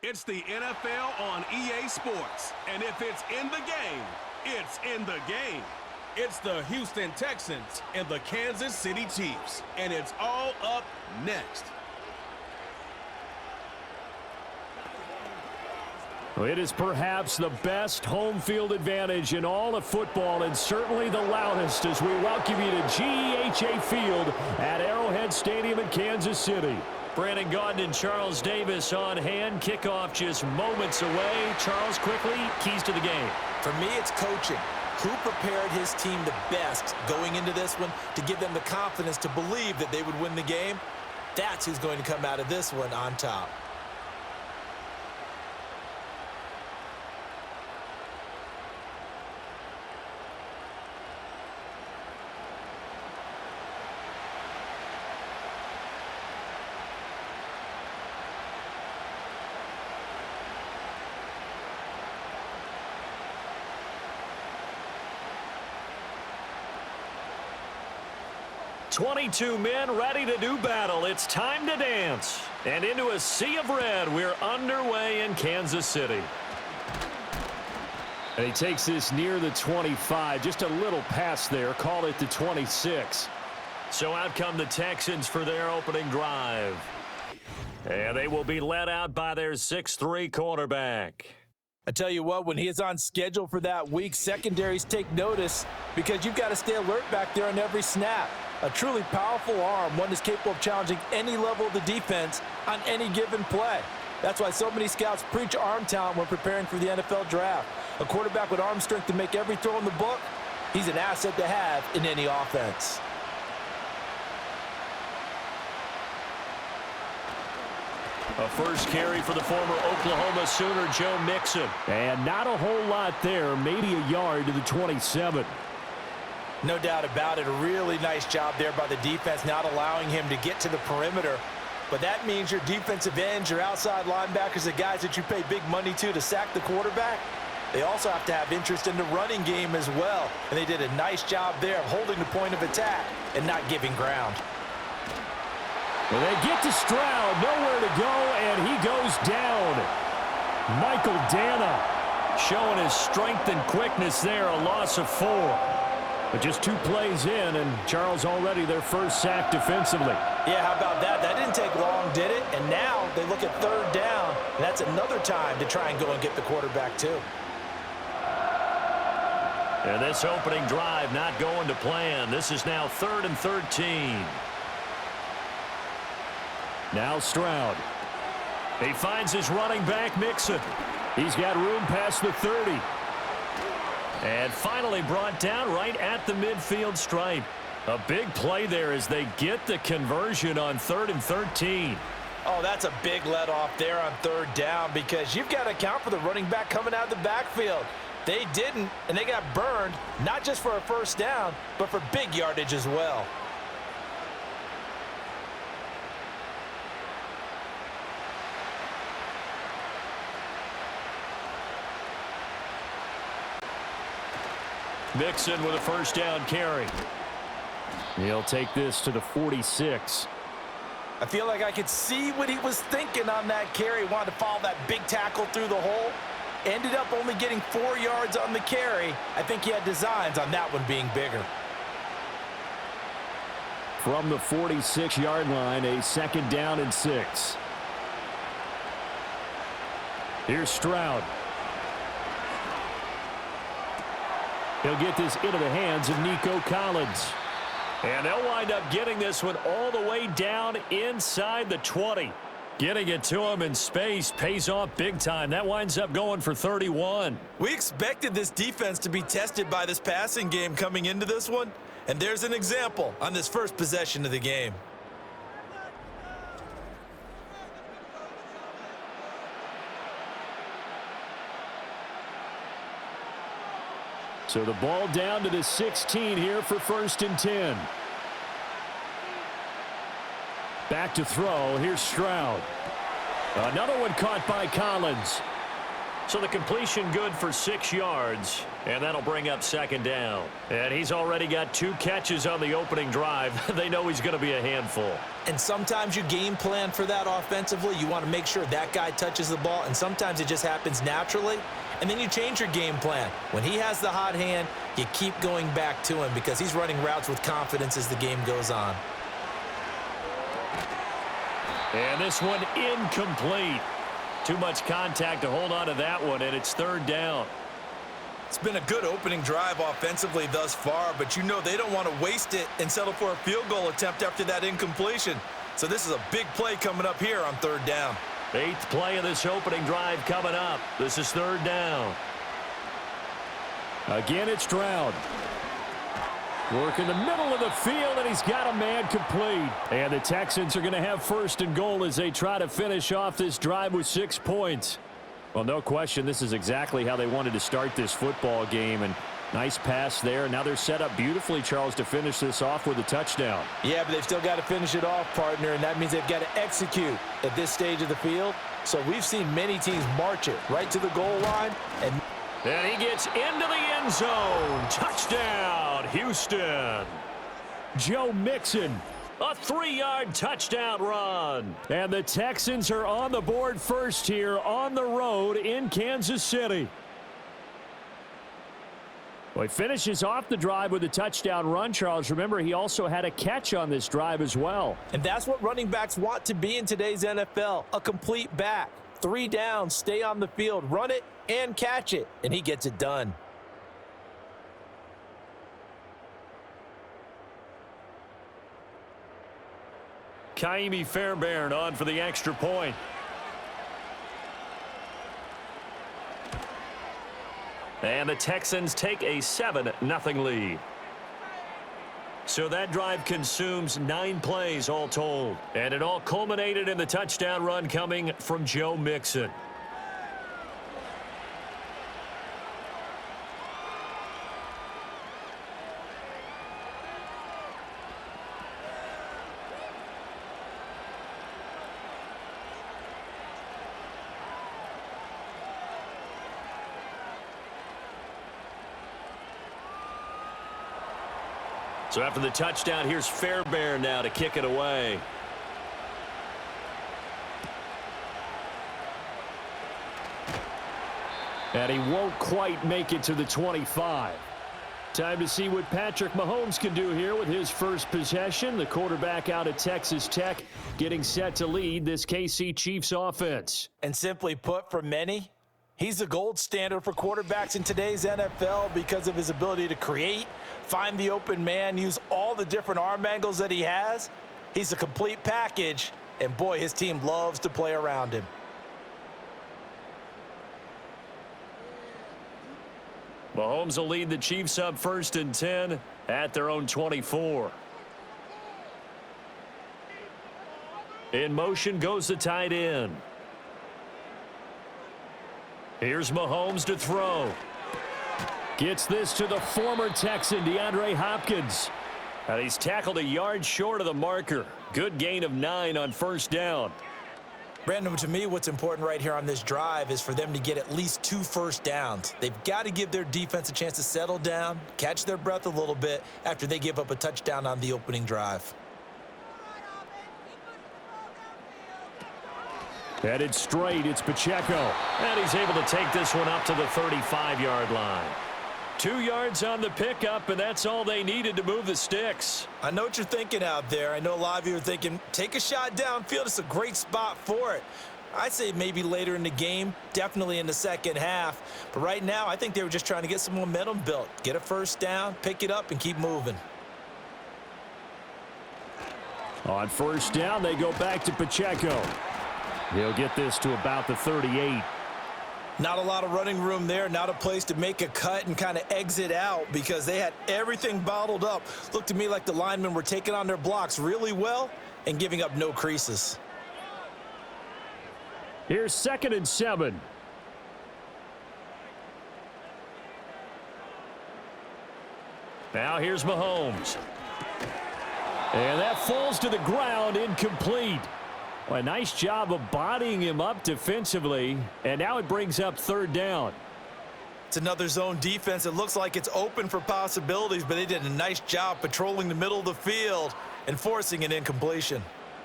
It's the NFL on EA Sports. And if it's in the game, it's in the game. It's the Houston Texans and the Kansas City Chiefs. And it's all up next. It is perhaps the best home field advantage in all of football, and certainly the loudest, as we welcome you to GEHA Field at Arrowhead Stadium in Kansas City. Brandon Gaudin and Charles Davis on hand. Kickoff just moments away. Charles, quickly, keys to the game. For me, it's coaching. Who prepared his team the best going into this one to give them the confidence to believe that they would win the game? That's who's going to come out of this one on top. "22 men ready to do battle. It's time to dance." And into a sea of red, we're underway in Kansas City. And he takes this near the 25, just a little pass there. Call it the 26. So out come the Texans for their opening drive. And they will be led out by their 6'3" quarterback. I tell you what, when he is on schedule for that week, secondaries take notice because you've got to stay alert back there on every snap. A truly powerful arm, one is capable of challenging any level of the defense on any given play. That's why so many scouts preach arm talent when preparing for the NFL draft. A quarterback with arm strength to make every throw in the book, he's an asset to have in any offense. A first carry for the former Oklahoma Sooner, Joe Mixon. And not a whole lot there, maybe a yard to the 27. No doubt about it. A really nice job there by the defense, not allowing him to get to the perimeter. But that means your defensive ends, your outside linebackers, the guys that you pay big money to sack the quarterback, they also have to have interest in the running game as well. And they did a nice job there of holding the point of attack and not giving ground. Well, they get to Stroud, nowhere to go, and he goes down. Michael Dana showing his strength and quickness there, a loss of 4. But just 2 plays in, and Charles already their first sack defensively. Yeah, how about that? That didn't take long, did it? And now they look at 3rd down, and that's another time to try and go and get the quarterback too. And this opening drive not going to plan. This is now 3rd and 13. Now Stroud. He finds his running back, Mixon. He's got room past the 30. And finally brought down right at the midfield stripe. A big play there as they get the conversion on 3rd and 13. Oh, that's a big let off there on 3rd down because you've got to account for the running back coming out of the backfield. They didn't, and they got burned, not just for a first down, but for big yardage as well. Mixon with a first down carry. He'll take this to the 46. I feel like I could see what he was thinking on that carry. Wanted to follow that big tackle through the hole. Ended up only getting 4 yards on the carry. I think he had designs on that one being bigger. From the 46-yard line, a 2nd down and 6. Here's Stroud. He'll get this into the hands of Nico Collins. And they'll wind up getting this one all the way down inside the 20. Getting it to him in space pays off big time. That winds up going for 31. We expected this defense to be tested by this passing game coming into this one. And there's an example on this first possession of the game. So the ball down to the 16 here for 1st and 10. Back to throw. Here's Stroud. Another one caught by Collins. So the completion good for 6 yards, and that'll bring up second down. And he's already got 2 catches on the opening drive. They know he's going to be a handful. And sometimes you game plan for that offensively. You want to make sure that guy touches the ball, and sometimes it just happens naturally. And then you change your game plan. When he has the hot hand, you keep going back to him because he's running routes with confidence as the game goes on. And this one incomplete. Too much contact to hold on to that one, and it's third down. It's been a good opening drive offensively thus far, but you know they don't want to waste it and settle for a field goal attempt after that incompletion. So this is a big play coming up here on third down. 8th play of this opening drive coming up. This is third down. Again, it's Stroud. Work in the middle of the field, and he's got a man complete. And the Texans are going to have first and goal as they try to finish off this drive with 6 points. Well, no question, this is exactly how they wanted to start this football game. And nice pass there. Now they're set up beautifully, Charles, to finish this off with a touchdown. Yeah, but they've still got to finish it off, partner, and that means they've got to execute at this stage of the field. So we've seen many teams march it right to the goal line. And he gets into the end zone. Touchdown, Houston. Joe Mixon, a 3-yard touchdown run. And the Texans are on the board first here on the road in Kansas City. Well, he finishes off the drive with a touchdown run, Charles. Remember, he also had a catch on this drive as well. And that's what running backs want to be in today's NFL, a complete back. 3 downs, stay on the field, run it, and catch it, and he gets it done. Kaimi Fairbairn on for the extra point. And the Texans take a 7-0 lead. So that drive consumes 9 plays all told. And it all culminated in the touchdown run coming from Joe Mixon. So after the touchdown, here's Fairbairn now to kick it away. And he won't quite make it to the 25. Time to see what Patrick Mahomes can do here with his first possession. The quarterback out at Texas Tech getting set to lead this KC Chiefs offense. And simply put, for many, he's the gold standard for quarterbacks in today's NFL because of his ability to create, find the open man, use all the different arm angles that he has. He's a complete package, and boy, his team loves to play around him. Mahomes will lead the Chiefs up 1st and 10 at their own 24. In motion goes the tight end. Here's Mahomes to throw. Gets this to the former Texan, DeAndre Hopkins. And he's tackled a yard short of the marker. Good gain of 9 on first down. Brandon, to me, what's important right here on this drive is for them to get at least 2 first downs. They've got to give their defense a chance to settle down, catch their breath a little bit after they give up a touchdown on the opening drive. Headed straight, it's Pacheco. And he's able to take this one up to the 35-yard line. 2 yards on the pickup, and that's all they needed to move the sticks. I know what you're thinking out there. I know a lot of you are thinking, take a shot downfield. It's a great spot for it. I'd say maybe later in the game, definitely in the second half. But right now, I think they were just trying to get some momentum built. Get a first down, pick it up, and keep moving. On first down, they go back to Pacheco. He'll get this to about the 38. Not a lot of running room there, not a place to make a cut and kind of exit out because they had everything bottled up. Looked to me like the linemen were taking on their blocks really well and giving up no creases. Here's 2nd and 7. Now here's Mahomes. And that falls to the ground, incomplete. Well, a nice job of bodying him up defensively, and now it brings up third down. It's another zone defense. It looks like it's open for possibilities, but they did a nice job patrolling the middle of the field and forcing an incompletion.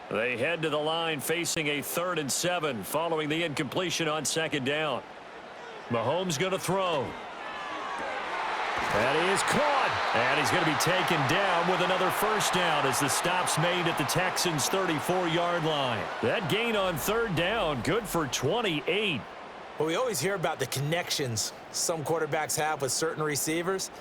They head to the line facing a 3rd and 7 following the incompletion on 2nd down. Mahomes going to throw. That is caught. And he's going to be taken down with another first down as the stop's made at the Texans' 34-yard line. That gain on 3rd down, good for 28. Well, we always hear about the connections some quarterbacks have with certain receivers.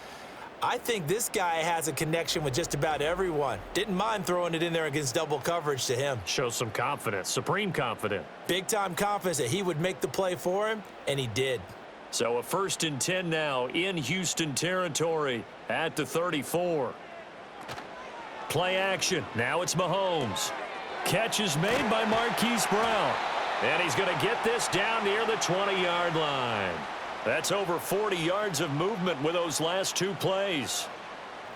I think this guy has a connection with just about everyone. Didn't mind throwing it in there against double coverage to him. Shows some confidence, supreme confidence. Big-time confidence that he would make the play for him, and he did. So a 1st and 10 now in Houston territory at the 34. Play action. Now it's Mahomes. Catch is made by Marquise Brown. And he's going to get this down near the 20-yard line. That's over 40 yards of movement with those last 2 plays.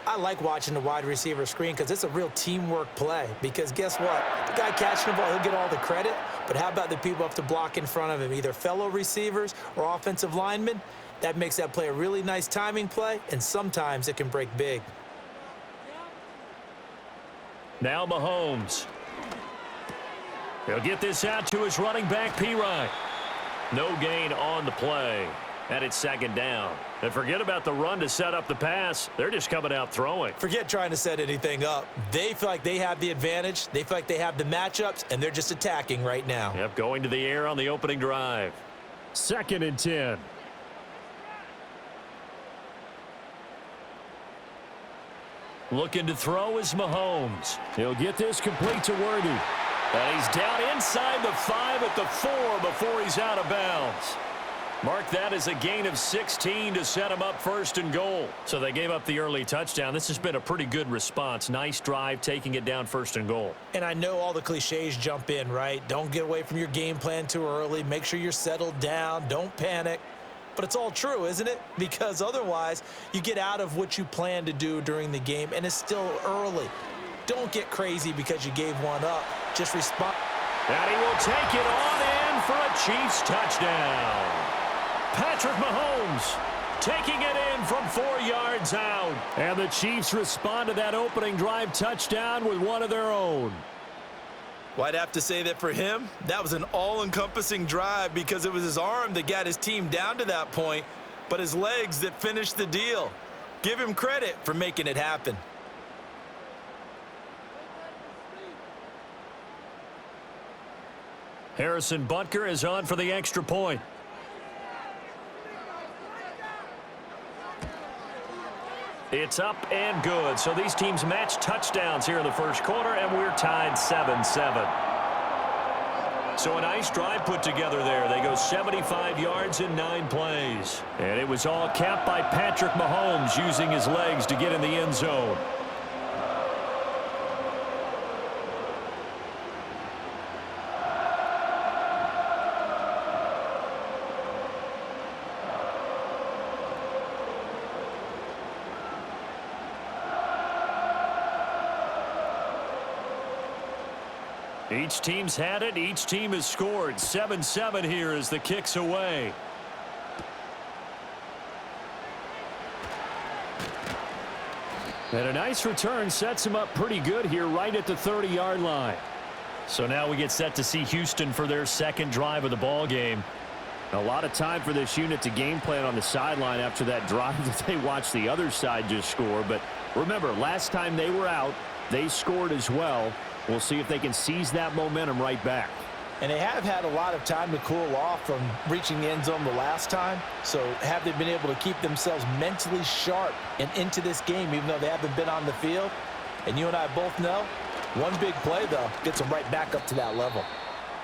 I like watching the wide receiver screen because it's a real teamwork play. Because guess what? The guy catching the ball, he'll get all the credit. But how about the people who have to block in front of him, either fellow receivers or offensive linemen? That makes that play a really nice timing play, and sometimes it can break big. Now Mahomes. He'll get this out to his running back, P-Ryan. No gain on the play. And it's 2nd down. And forget about the run to set up the pass. They're just coming out throwing. Forget trying to set anything up. They feel like they have the advantage. They feel like they have the matchups, and they're just attacking right now. Yep, going to the air on the opening drive. 2nd and 10. Looking to throw is Mahomes. He'll get this complete to Worthy. And he's down inside the 5 at the 4 before he's out of bounds. Mark that as a gain of 16 to set him up 1st and goal. So they gave up the early touchdown. This has been a pretty good response. Nice drive, taking it down 1st and goal. And I know all the cliches jump in, right? Don't get away from your game plan too early. Make sure you're settled down. Don't panic. But it's all true, isn't it? Because otherwise, you get out of what you plan to do during the game, and it's still early. Don't get crazy because you gave one up. Just respond. And he will take it on in for a Chiefs touchdown. Patrick Mahomes taking it in from 4 yards out. And the Chiefs respond to that opening drive touchdown with one of their own. Well, I'd have to say that for him, that was an all-encompassing drive because it was his arm that got his team down to that point, but his legs that finished the deal. Give him credit for making it happen. Harrison Butker is on for the extra point. It's up and good. So these teams match touchdowns here in the 1st quarter, and we're tied 7-7. So a nice drive put together there. They go 75 yards in 9 plays. And it was all capped by Patrick Mahomes using his legs to get in the end zone. Each team's had it. Each team has scored. 7-7 here as the kick's away. And a nice return sets him up pretty good here right at the 30-yard line. So now we get set to see Houston for their 2nd drive of the ball game. A lot of time for this unit to game plan on the sideline after that drive that they watched the other side just score. But remember, last time they were out, they scored as well. We'll see if they can seize that momentum right back. And they have had a lot of time to cool off from reaching the end zone the last time. So have they been able to keep themselves mentally sharp and into this game, even though they haven't been on the field? And you and I both know, one big play, though, gets them right back up to that level.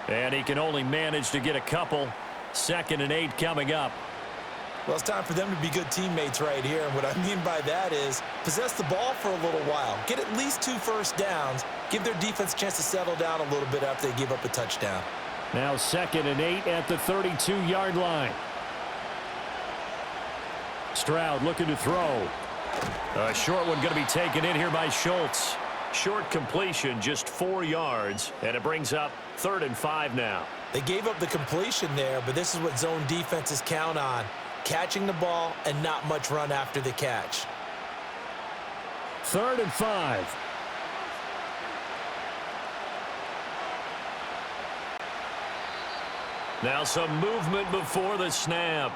And he can only manage to get a couple. 2nd and 8 coming up. Well, it's time for them to be good teammates right here. And what I mean by that is possess the ball for a little while. Get at least 2 first downs. Give their defense a chance to settle down a little bit after they give up a touchdown. Now 2nd and 8 at the 32-yard line. Stroud looking to throw. A short one going to be taken in here by Schultz. Short completion, just 4 yards, and it brings up 3rd and 5 now. They gave up the completion there, but this is what zone defenses count on. Catching the ball and not much run after the catch. 3rd and 5. Now some movement before the snap.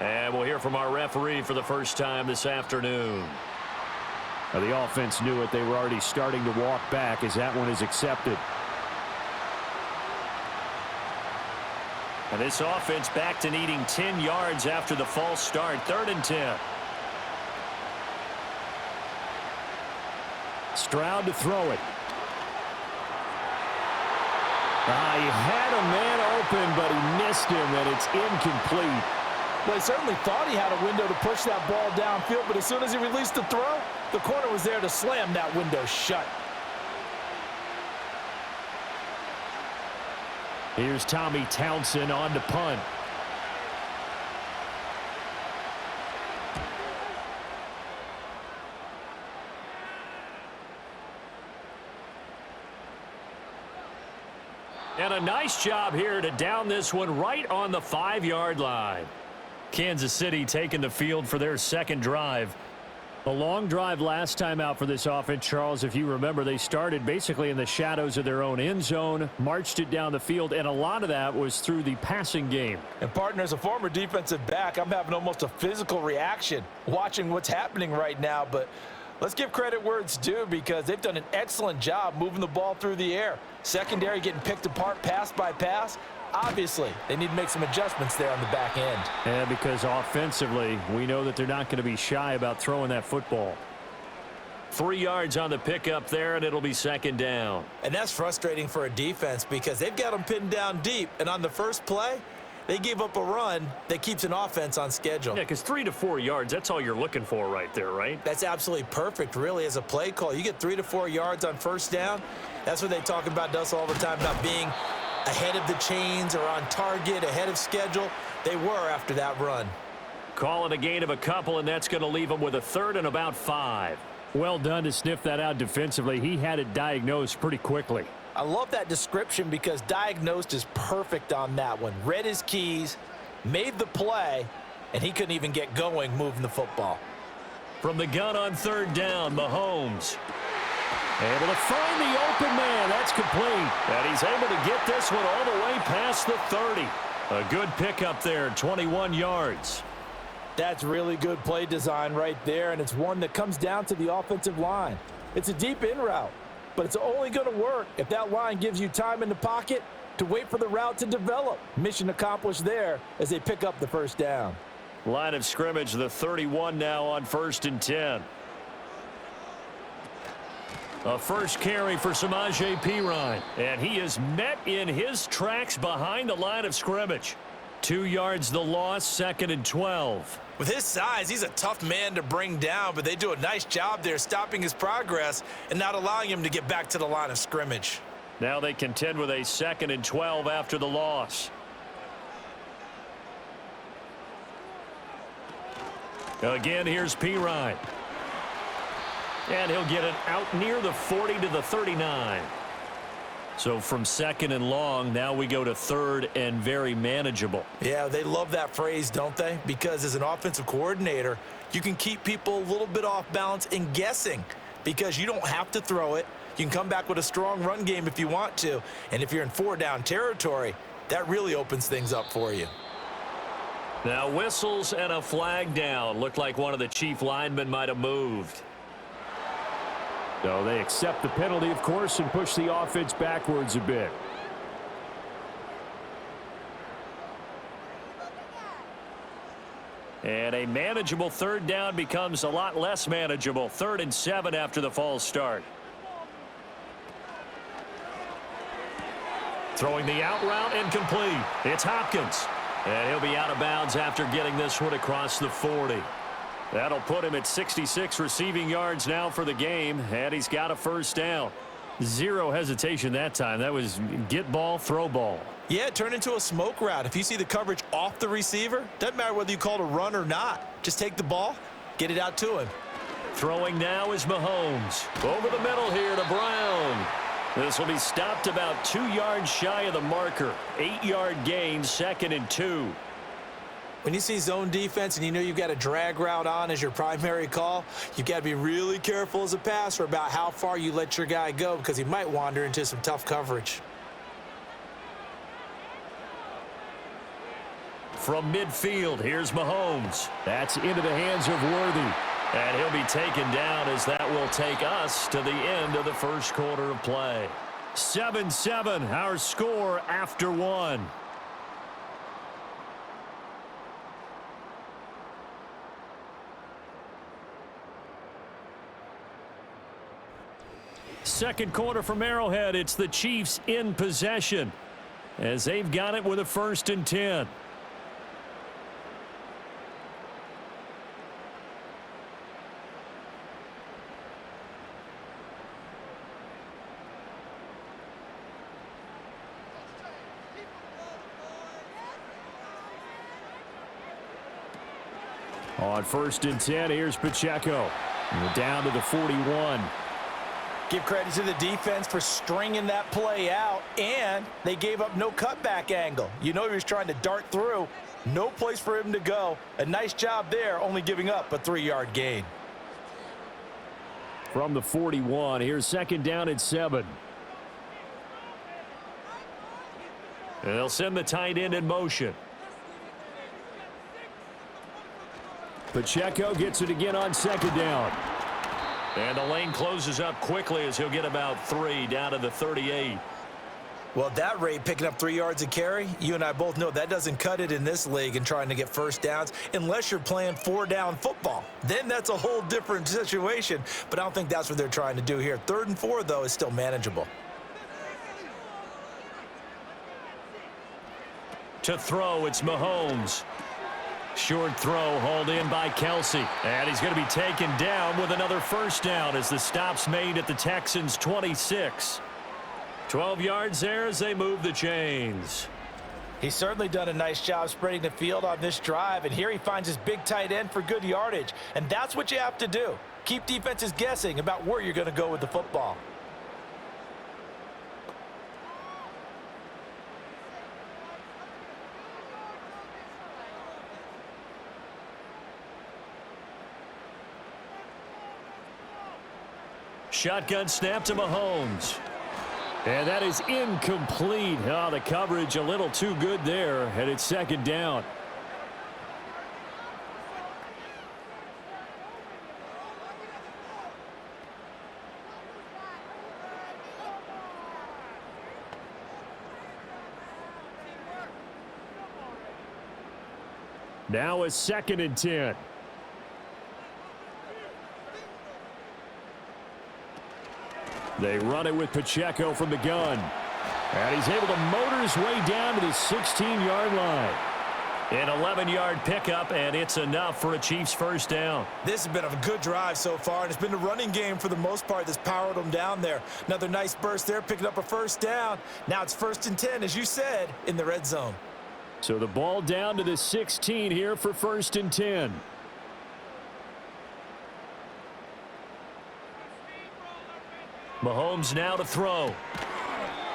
And we'll hear from our referee for the first time this afternoon. Now the offense knew it. They were already starting to walk back as that one is accepted. And this offense back to needing 10 yards after the false start. 3rd and 10. Stroud to throw it. He had a man open, but he missed him, and it's incomplete. Well, he certainly thought he had a window to push that ball downfield, but as soon as he released the throw, the corner was there to slam that window shut. Here's Tommy Townsend on to punt. And a nice job here to down this one right on the 5-yard line. Kansas City taking the field for their second drive. A long drive last time out for this offense, Charles. If you remember, they started basically in the shadows of their own end zone, marched it down the field, and a lot of that was through the passing game. And partner, as a former defensive back, I'm having almost a physical reaction watching what's happening right now. But let's give credit where it's due, because they've done an excellent job moving the ball through the air. Secondary getting picked apart pass by pass. Obviously, they need to make some adjustments there on the back end. And because offensively, we know that they're not going to be shy about throwing that football. 3 yards on the pickup there, and it'll be 2nd down. And that's frustrating for a defense, because they've got them pinned down deep. And on the first play, they gave up a run that keeps an offense on schedule. Yeah, because 3 to 4 yards, that's all you're looking for right there, right? That's absolutely perfect, really, as a play call. You get 3 to 4 yards on first down. That's what they talk about, Dust, all the time, about being ahead of the chains or on target, ahead of schedule. They were after that run. Call it a gain of a couple, and that's going to leave them with a 3rd and about 5. Well done to sniff that out defensively. He had it diagnosed pretty quickly. I love that description, because diagnosed is perfect on that one. Read his keys, made the play, and he couldn't even get going moving the football. From the gun on 3rd down, Mahomes able to find the open man. That's complete. And he's able to get this one all the way past the 30. A good pickup there, 21 yards. That's really good play design right there, and it's one that comes down to the offensive line. It's a deep in route, but it's only going to work if that line gives you time in the pocket to wait for the route to develop. Mission accomplished there as they pick up the 1st down. Line of scrimmage, the 31 now on 1st and 10. A first carry for Samaje Perine, and he is met in his tracks behind the line of scrimmage. 2 yards the loss, 2nd and 12. With his size, he's a tough man to bring down, but they do a nice job there stopping his progress and not allowing him to get back to the line of scrimmage. Now they contend with a 2nd and 12 after the loss. Again, here's Perine. And he'll get it out near the 40 to the 39. So from 2nd and long, now we go to 3rd and very manageable. Yeah, they love that phrase, don't they? Because as an offensive coordinator, you can keep people a little bit off balance and guessing, because you don't have to throw it. You can come back with a strong run game if you want to. And if you're in 4-down territory, that really opens things up for you. Now whistles and a flag down. Looked like one of the chief linemen might have moved. So they accept the penalty, of course, and push the offense backwards a bit. And a manageable 3rd down becomes a lot less manageable. 3rd and 7 after the false start. Throwing the out route incomplete. It's Hopkins. And he'll be out of bounds after getting this one across the 40. That'll put him at 66 receiving yards now for the game, and he's got a 1st down. Zero hesitation that time. That was get ball, throw ball. Yeah, it turned into a smoke route. If you see the coverage off the receiver, doesn't matter whether you call it a run or not. Just take the ball, get it out to him. Throwing now is Mahomes. Over the middle here to Brown. This will be stopped about 2 yards shy of the marker. 8-yard gain, 2nd and 2. When you see zone defense and you know you've got a drag route on as your primary call, you've got to be really careful as a passer about how far you let your guy go because he might wander into some tough coverage. From midfield, here's Mahomes. That's into the hands of Worthy. And he'll be taken down as that will take us to the end of the first quarter of play. 7-7, our score after 1. Second quarter from Arrowhead, it's the Chiefs in possession as they've got it with a 1st and 10. On 1st and 10, here's Pacheco. We're down to the 41. Give credit to the defense for stringing that play out, and they gave up no cutback angle. You know he was trying to dart through. No place for him to go. A nice job there, only giving up a 3-yard gain. From the 41, here's 2nd down and 7. They'll send the tight end in motion. Pacheco gets it again on 2nd down. And the lane closes up quickly as he'll get about 3 down to the 38. Well, at that rate, picking up 3 yards a carry, you and I both know that doesn't cut it in this league and trying to get first downs unless you're playing 4-down football. Then that's a whole different situation, but I don't think that's what they're trying to do here. 3rd and 4, though, is still manageable. To throw, it's Mahomes. Short throw hauled in by Kelsey. And he's going to be taken down with another 1st down as the stop's made at the Texans' 26. 12 yards there as they move the chains. He's certainly done a nice job spreading the field on this drive, and here he finds his big tight end for good yardage. And that's what you have to do. Keep defenses guessing about where you're going to go with the football. Shotgun snap to Mahomes. And that is incomplete. Oh, the coverage a little too good there, and it's 2nd down. Now it's 2nd and 10. They run it with Pacheco from the gun. And he's able to motor his way down to the 16-yard line. An 11-yard pickup, and it's enough for a Chiefs 1st down. This has been a good drive so far, and it's been the running game for the most part that's powered them down there. Another nice burst there, picking up a 1st down. Now it's 1st and 10, as you said, in the red zone. So the ball down to the 16 here for 1st and 10. Mahomes now to throw.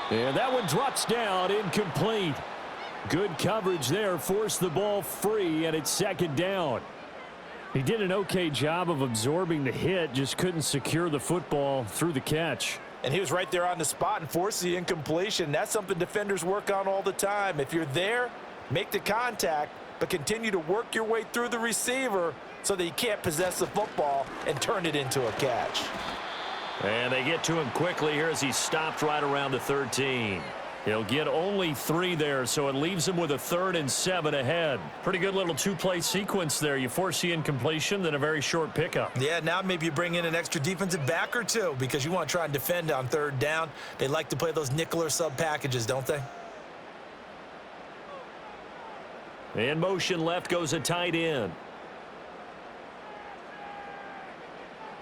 And that one drops down, incomplete. Good coverage there, forced the ball free, and it's 2nd down. He did an okay job of absorbing the hit, just couldn't secure the football through the catch. And he was right there on the spot and forced the incompletion. That's something defenders work on all the time. If you're there, make the contact, but continue to work your way through the receiver so that you can't possess the football and turn it into a catch. And they get to him quickly here as he stopped right around the 13. He'll get only 3 there, so it leaves him with a 3rd and 7 ahead. Pretty good little 2-play sequence there. You force the incompletion, then a very short pickup. Yeah, now maybe you bring in an extra defensive back or 2 because you want to try and defend on 3rd down. They like to play those nickel or sub packages, don't they? In motion left goes a tight end.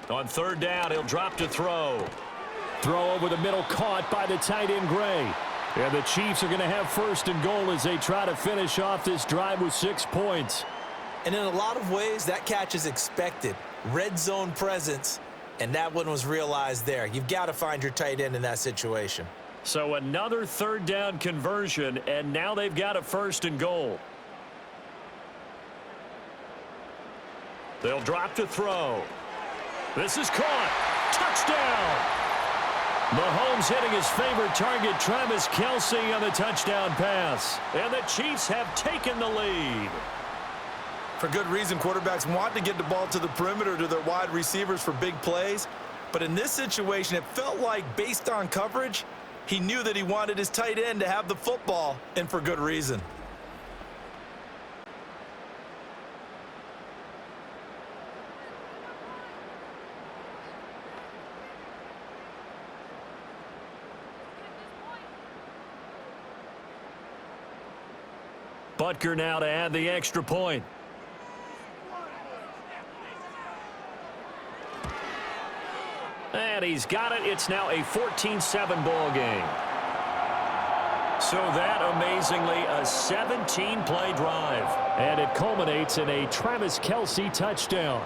On 3rd down, he'll drop to throw. Throw over the middle, caught by the tight end Gray. And the Chiefs are going to have 1st and goal as they try to finish off this drive with 6 points. And in a lot of ways, that catch is expected. red zone presence, and that one was realized there. You've got to find your tight end in that situation. So another third down conversion, and now they've got a 1st and goal. They'll drop to throw. This is caught. Touchdown! Mahomes hitting his favorite target, Travis Kelce, on the touchdown pass. And the Chiefs have taken the lead. For good reason, quarterbacks want to get the ball to the perimeter to their wide receivers for big plays. But in this situation, it felt like, based on coverage, he knew that he wanted his tight end to have the football, and for good reason. Butker now to add the extra point. And he's got it. It's now a 14-7 ball game. So that, amazingly, a 17-play drive. And it culminates in a Travis Kelce touchdown.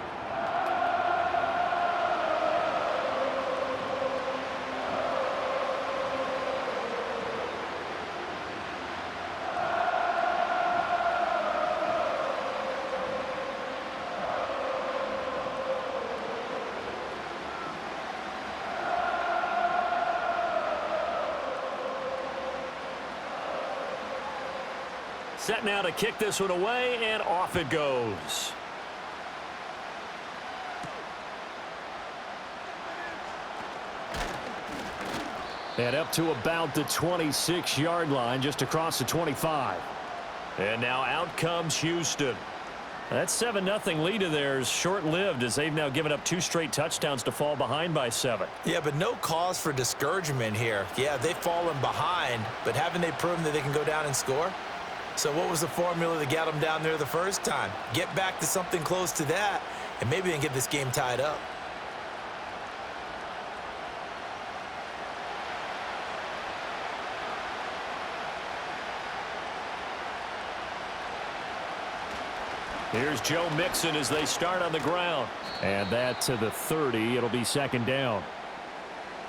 Set now to kick this one away, and off it goes. And up to about the 26-yard line, just across the 25. And now out comes Houston. That 7-0 lead of theirs short-lived, as they've now given up 2 straight touchdowns to fall behind by 7. Yeah, but no cause for discouragement here. Yeah, they've fallen behind, but haven't they proven that they can go down and score? So what was the formula that got them down there the first time? Get back to something close to that, and maybe they can get this game tied up. Here's Joe Mixon as they start on the ground. And that to the 30. It'll be 2nd down.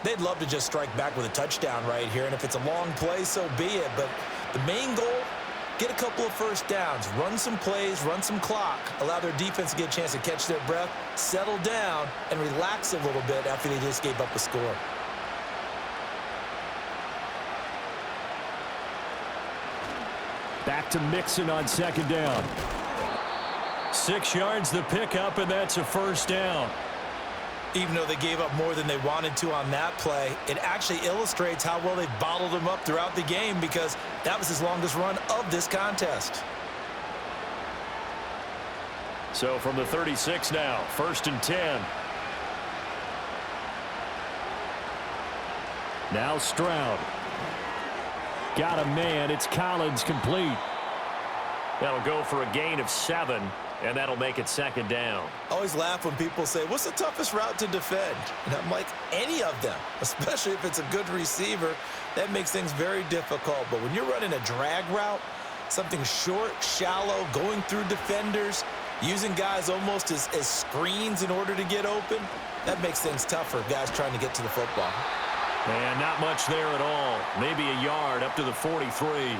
They'd love to just strike back with a touchdown right here, and if it's a long play, so be it. But the main goal, get a couple of first downs, run some plays, run some clock, allow their defense to get a chance to catch their breath, settle down, and relax a little bit after they just gave up a score. Back to Mixon on 2nd down. 6 yards the pickup, and that's a 1st down. Even though they gave up more than they wanted to on that play, it actually illustrates how well they bottled them up throughout the game, because that was his longest run of this contest. So from the 36 now, 1st and 10. Now Stroud. Got a man. It's Collins, complete. That'll go for a gain of 7. And that'll make it 2nd down. I always laugh when people say, what's the toughest route to defend? And I'm like, any of them, especially if it's a good receiver. That makes things very difficult. But when you're running a drag route, something short, shallow, going through defenders, using guys almost as screens in order to get open, that makes things tougher, guys trying to get to the football. And not much there at all. Maybe a yard up to the 43.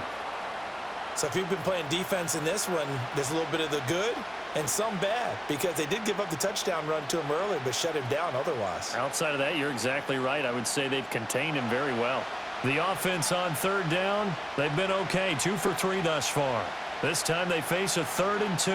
So if you've been playing defense in this one, there's a little bit of the good and some bad, because they did give up the touchdown run to him earlier, but shut him down otherwise. Outside of that, you're exactly right. I would say they've contained him very well. The offense on 3rd down, they've been okay, 2 for 3 thus far. This time they face a 3rd and 2.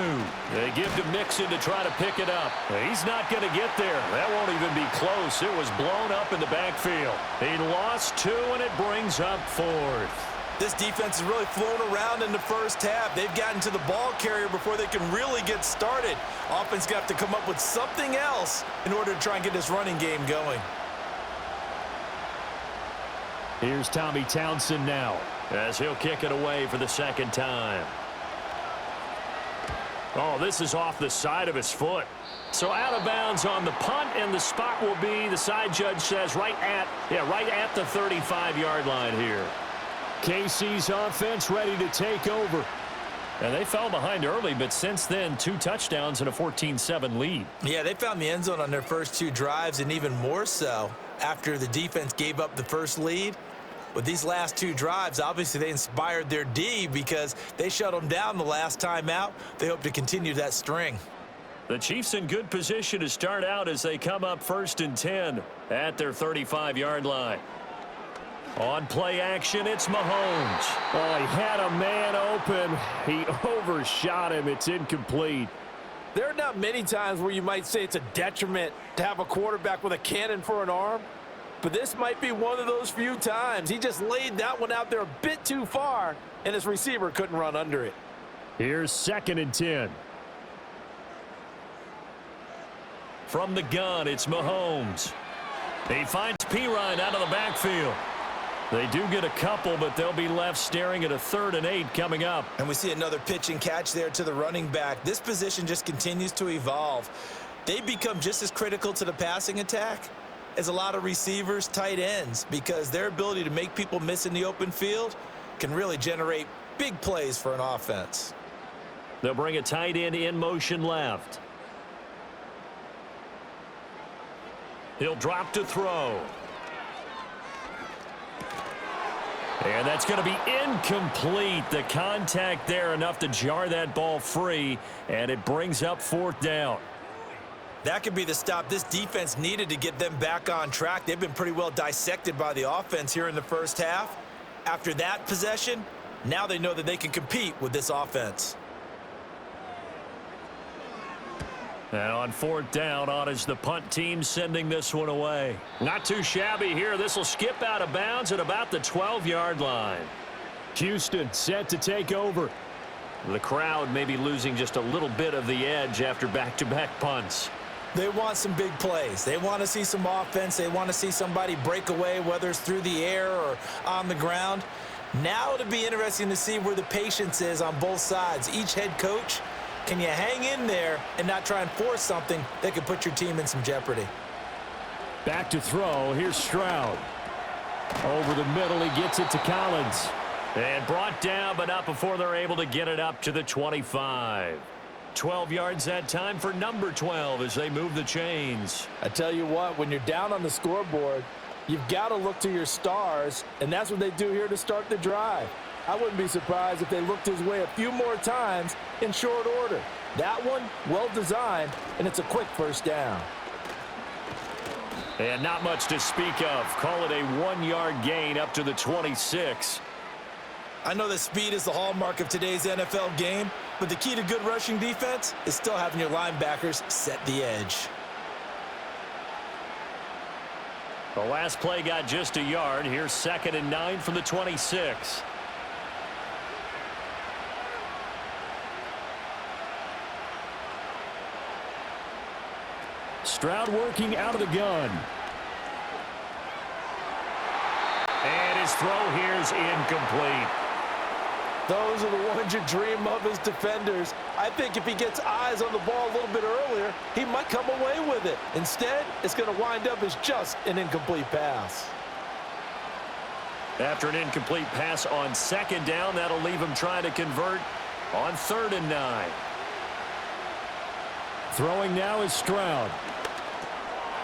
They give to Mixon to try to pick it up. He's not going to get there. That won't even be close. It was blown up in the backfield. He lost 2, and it brings up 4th. This defense has really flown around in the first half. They've gotten to the ball carrier before they can really get started. Offense got to come up with something else in order to try and get this running game going. Here's Tommy Townsend now, as he'll kick it away for the 2nd time. Oh, this is off the side of his foot. So out of bounds on the punt, and the spot will be, the side judge says, right at the 35-yard line here. KC's offense ready to take over. And they fell behind early, but since then, 2 touchdowns and a 14-7 lead. Yeah, they found the end zone on their first 2 drives, and even more so after the defense gave up the first lead. With these last 2 drives, obviously they inspired their D because they shut them down the last time out. They hope to continue that string. The Chiefs in good position to start out as they come up 1st and 10 at their 35-yard line. On play action, it's Mahomes. Oh, he had a man open. He overshot him. It's incomplete. There are not many times where you might say it's a detriment to have a quarterback with a cannon for an arm, but this might be one of those few times. He just laid that one out there a bit too far, and his receiver couldn't run under it. Here's 2nd and 10. From the gun, it's Mahomes. He finds Pirine out of the backfield. They do get a couple, but they'll be left staring at a 3rd and 8 coming up. And we see another pitch and catch there to the running back. This position just continues to evolve. They become just as critical to the passing attack as a lot of receivers, tight ends, because their ability to make people miss in the open field can really generate big plays for an offense. They'll bring a tight end in motion left. He'll drop to throw. And that's going to be incomplete. The contact there enough to jar that ball free, and it brings up 4th down. That could be the stop this defense needed to get them back on track. They've been pretty well dissected by the offense here in the first half. After that possession, now they know that they can compete with this offense. And on 4th down, on is the punt team sending this one away. Not too shabby here. This will skip out of bounds at about the 12-yard line. Houston set to take over. The crowd may be losing just a little bit of the edge after back-to-back punts. They want some big plays. They want to see some offense. They want to see somebody break away, whether it's through the air or on the ground. Now it'll be interesting to see where the patience is on both sides. Each head coach, can you hang in there and not try and force something that could put your team in some jeopardy? Back to throw. Here's Stroud. Over the middle, he gets it to Collins. And brought down, but not before they're able to get it up to the 25. 12 yards that time for number 12 as they move the chains. I tell you what, when you're down on the scoreboard, you've got to look to your stars, and that's what they do here to start the drive. I wouldn't be surprised if they looked his way a few more times in short order. That one, well designed, and it's a quick 1st down. And not much to speak of. Call it a 1-yard gain up to the 26. I know that speed is the hallmark of today's NFL game, but the key to good rushing defense is still having your linebackers set the edge. The last play got just a yard. Here's 2nd and 9 from the 26. Stroud working out of the gun. And his throw here is incomplete. Those are the ones you dream of as defenders. I think if he gets eyes on the ball a little bit earlier, he might come away with it. Instead, it's going to wind up as just an incomplete pass. After an incomplete pass on 2nd down, that'll leave him trying to convert on 3rd and 9. Throwing now is Stroud.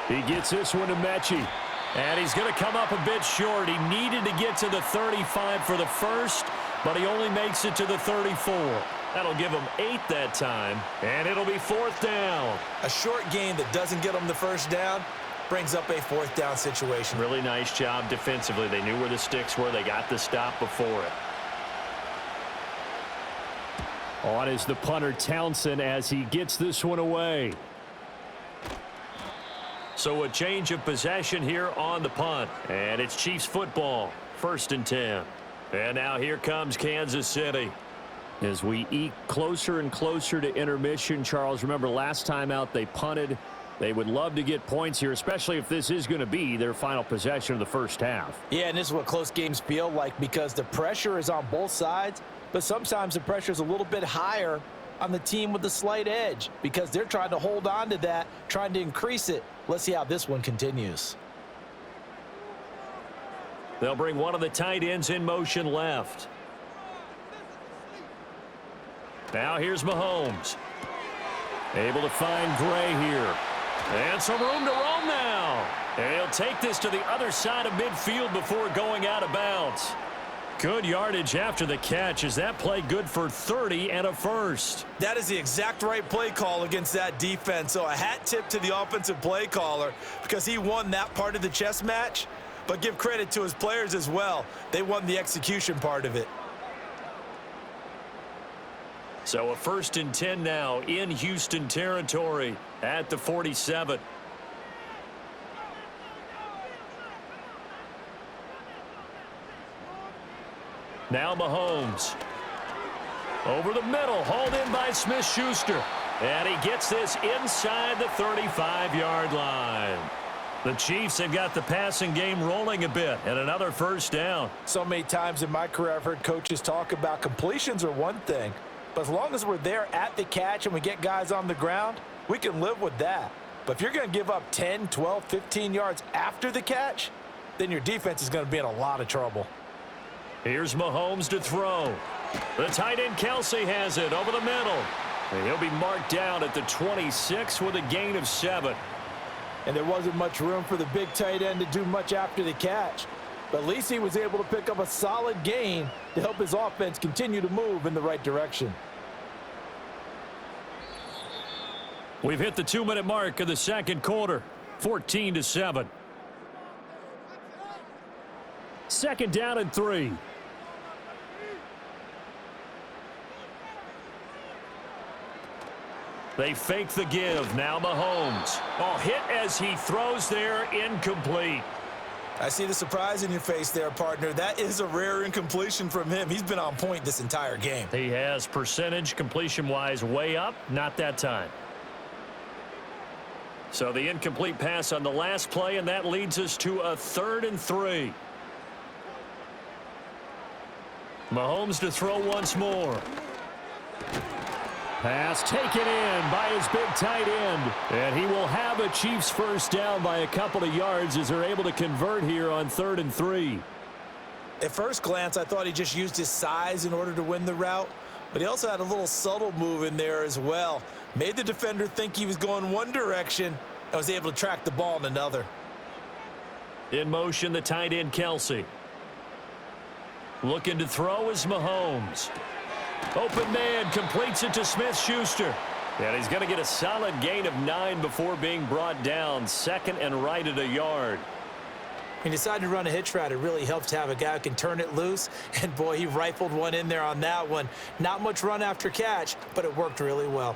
He gets this one to Mechie. And he's going to come up a bit short. He needed to get to the 35 for the first, but he only makes it to the 34. That'll give him 8 that time, and it'll be 4th down. A short gain that doesn't get him the 1st down brings up a 4th down situation. Really nice job defensively. They knew where the sticks were. They got the stop before it. On is the punter Townsend as he gets this one away. So a change of possession here on the punt. And it's Chiefs football, 1st and 10. And now here comes Kansas City. As we eke closer and closer to intermission, Charles, remember last time out they punted. They would love to get points here, especially if this is going to be their final possession of the first half. Yeah, and this is what close games feel like because the pressure is on both sides, but sometimes the pressure is a little bit higher on the team with the slight edge because they're trying to hold on to that, trying to increase it. Let's see how this one continues. They'll bring one of the tight ends in motion left. Now here's Mahomes. Able to find Gray here. And some room to roam now. And he'll take this to the other side of midfield before going out of bounds. Good yardage after the catch. Is that play good for 30 and a first? That is the exact right play call against that defense. So a hat tip to the offensive play caller because he won that part of the chess match. But give credit to his players as well. They won the execution part of it. So a 1st and 10 now in Houston territory at the 47. Now Mahomes. Over the middle, hauled in by Smith-Schuster. And he gets this inside the 35-yard line. The Chiefs have got the passing game rolling a bit, and another first down. So many times in my career I've heard coaches talk about completions are one thing, but as long as we're there at the catch and we get guys on the ground, we can live with that. But if you're going to give up 10, 12, 15 yards after the catch, then your defense is going to be in a lot of trouble. Here's Mahomes to throw. The tight end Kelsey has it over the middle. And he'll be marked down at the 26 with a gain of 7. And there wasn't much room for the big tight end to do much after the catch. But at least he was able to pick up a solid gain to help his offense continue to move in the right direction. We've hit the 2-minute mark of the second quarter. 14-7. 2nd down and 3. They fake the give. Now Mahomes. Oh, hit as he throws there. Incomplete. I see the surprise in your face there, partner. That is a rare incompletion from him. He's been on point this entire game. He has percentage completion-wise way up. Not that time. So the incomplete pass on the last play, and that leads us to a 3rd and 3. Mahomes to throw once more. Pass taken in by his big tight end. And he will have a Chiefs first down by a couple of yards as they're able to convert here on 3rd and 3. At first glance, I thought he just used his size in order to win the route. But he also had a little subtle move in there as well. Made the defender think he was going one direction and was able to track the ball in another. In motion, the tight end Kelsey. Looking to throw is Mahomes. Open man completes it to Smith-Schuster. And he's going to get a solid gain of 9 before being brought down. 2nd and right at a yard. He decided to run a hitch route. It really helps to have a guy who can turn it loose. And, boy, he rifled one in there on that one. Not much run after catch, but it worked really well.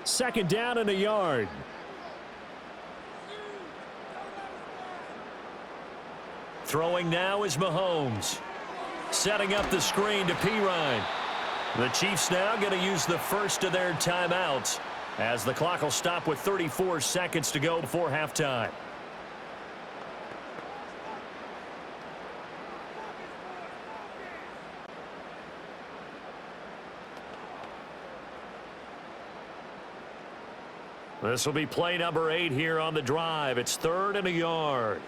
2nd down and a yard. Throwing now is Mahomes. Setting up the screen to Pirine. The Chiefs now going to use the first of their timeouts as the clock will stop with 34 seconds to go before halftime. This will be play number 8 here on the drive. It's 3rd and a yard.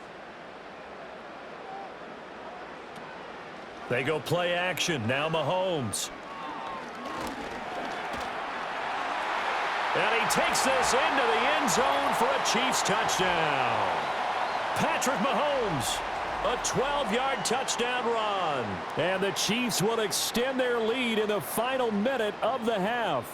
They go play action. Now Mahomes. And he takes this into the end zone for a Chiefs touchdown. Patrick Mahomes, a 12-yard touchdown run. And the Chiefs will extend their lead in the final minute of the half.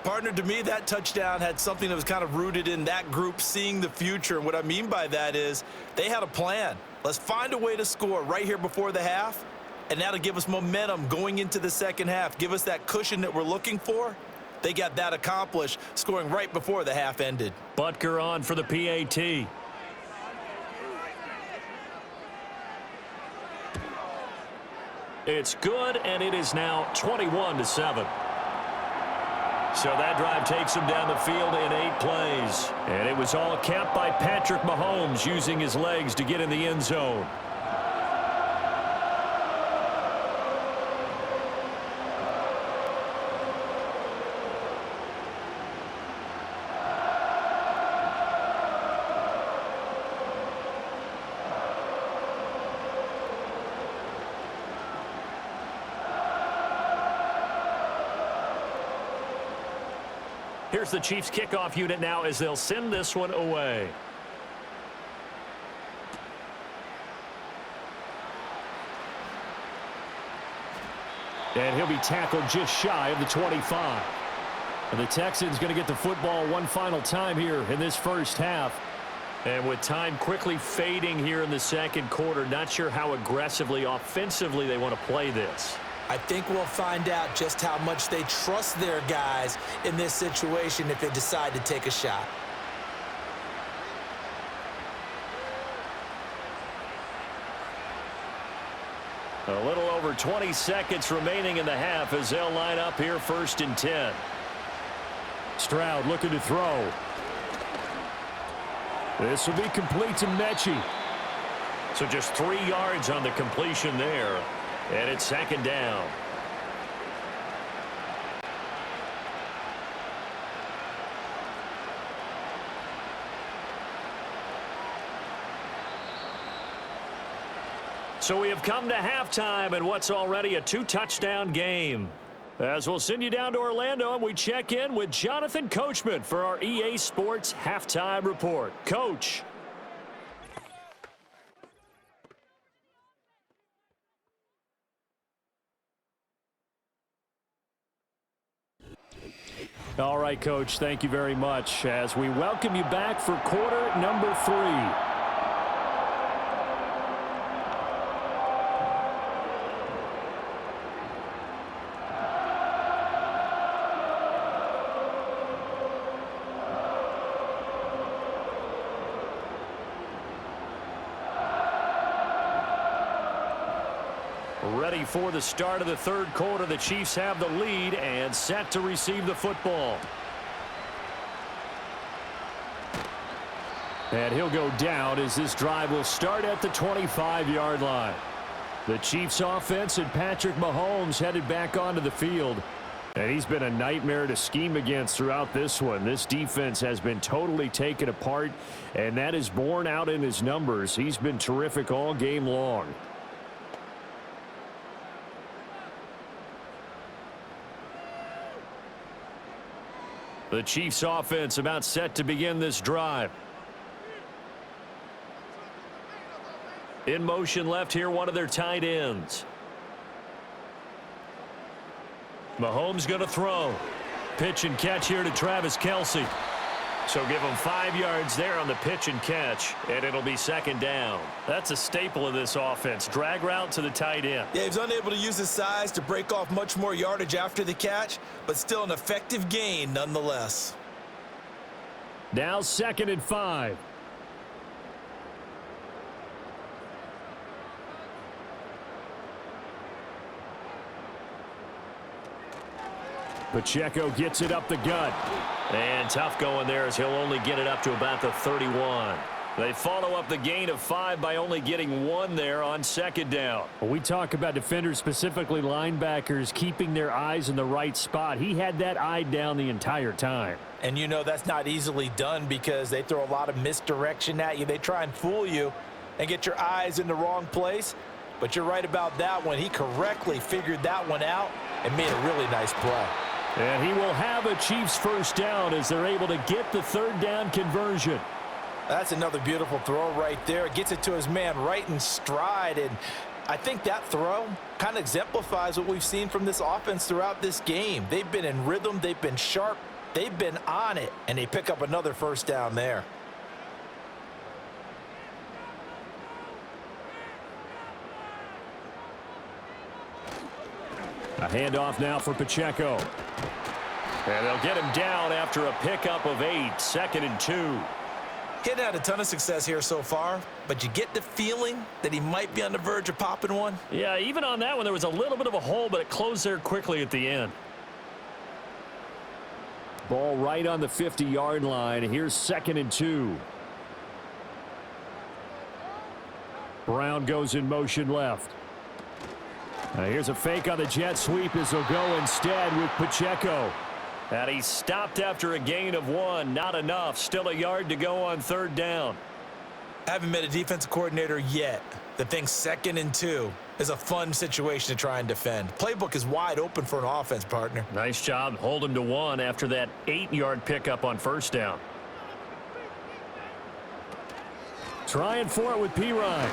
Partner, to me, that touchdown had something that was kind of rooted in that group seeing the future. And what I mean by that is they had a plan. Let's find a way to score right here before the half, and that'll give us momentum going into the second half. Give us that cushion that we're looking for. They got that accomplished, scoring right before the half ended. Butker on for the PAT. It's good, and it is now 21-7. So that drive takes him down the field in 8 plays. And it was all capped by Patrick Mahomes using his legs to get in the end zone. Here's the Chiefs kickoff unit now as they'll send this one away. And he'll be tackled just shy of the 25. And the Texans going to get the football one final time here in this first half. And with time quickly fading here in the second quarter, not sure how aggressively, offensively they want to play this. I think we'll find out just how much they trust their guys in this situation if they decide to take a shot. A little over 20 seconds remaining in the half as they'll line up here 1st and 10. Stroud looking to throw. This will be complete to Mechie. So just 3 yards on the completion there. And it's 2nd down. So we have come to halftime and what's already a 2-touchdown game. As we'll send you down to Orlando and we check in with Jonathan Coachman for our EA Sports Halftime Report. Coach. All right, Coach, thank you very much as we welcome you back for quarter number 3. Ready for the start of the third quarter. The Chiefs have the lead and set to receive the football. And he'll go down as this drive will start at the 25-yard line. The Chiefs offense and Patrick Mahomes headed back onto the field. And he's been a nightmare to scheme against throughout this one. This defense has been totally taken apart, and that is borne out in his numbers. He's been terrific all game long. The Chiefs offense about set to begin this drive. In motion left here, one of their tight ends. Mahomes going to throw. Pitch and catch here to Travis Kelce. So give him 5 yards there on the pitch and catch, and it'll be 2nd down. That's a staple of this offense. Drag route to the tight end. Yeah, he's unable to use his size to break off much more yardage after the catch, but still an effective gain nonetheless. Now 2nd and 5. Pacheco gets it up the gut. And tough going there as he'll only get it up to about the 31. They follow up the gain of 5 by only getting 1 there on 2nd down. When we talk about defenders, specifically linebackers, keeping their eyes in the right spot, he had that eye down the entire time. And you know that's not easily done because they throw a lot of misdirection at you. They try and fool you and get your eyes in the wrong place. But you're right about that one. He correctly figured that one out and made a really nice play. And he will have a Chiefs 1st down as they're able to get the 3rd down conversion. That's another beautiful throw right there. Gets it to his man right in stride. And I think that throw kind of exemplifies what we've seen from this offense throughout this game. They've been in rhythm. They've been sharp. They've been on it. And they pick up another 1st down there. A handoff now for Pacheco. And they'll get him down after a pickup of 8. 2nd and 2. Getting had a ton of success here so far, but you get the feeling that he might be on the verge of popping one. Yeah, even on that one, there was a little bit of a hole, but it closed there quickly at the end. Ball right on the 50-yard line. Here's 2nd and 2. Brown goes in motion left. Here's a fake on the jet sweep as they'll go instead with Pacheco. And he stopped after a gain of 1. Not enough. Still a yard to go on 3rd down. I haven't met a defensive coordinator yet that thinks 2nd and 2 is a fun situation to try and defend. Playbook is wide open for an offense, partner. Nice job. Hold him to 1 after that 8-yard pickup on first down. Trying for it with Pirine.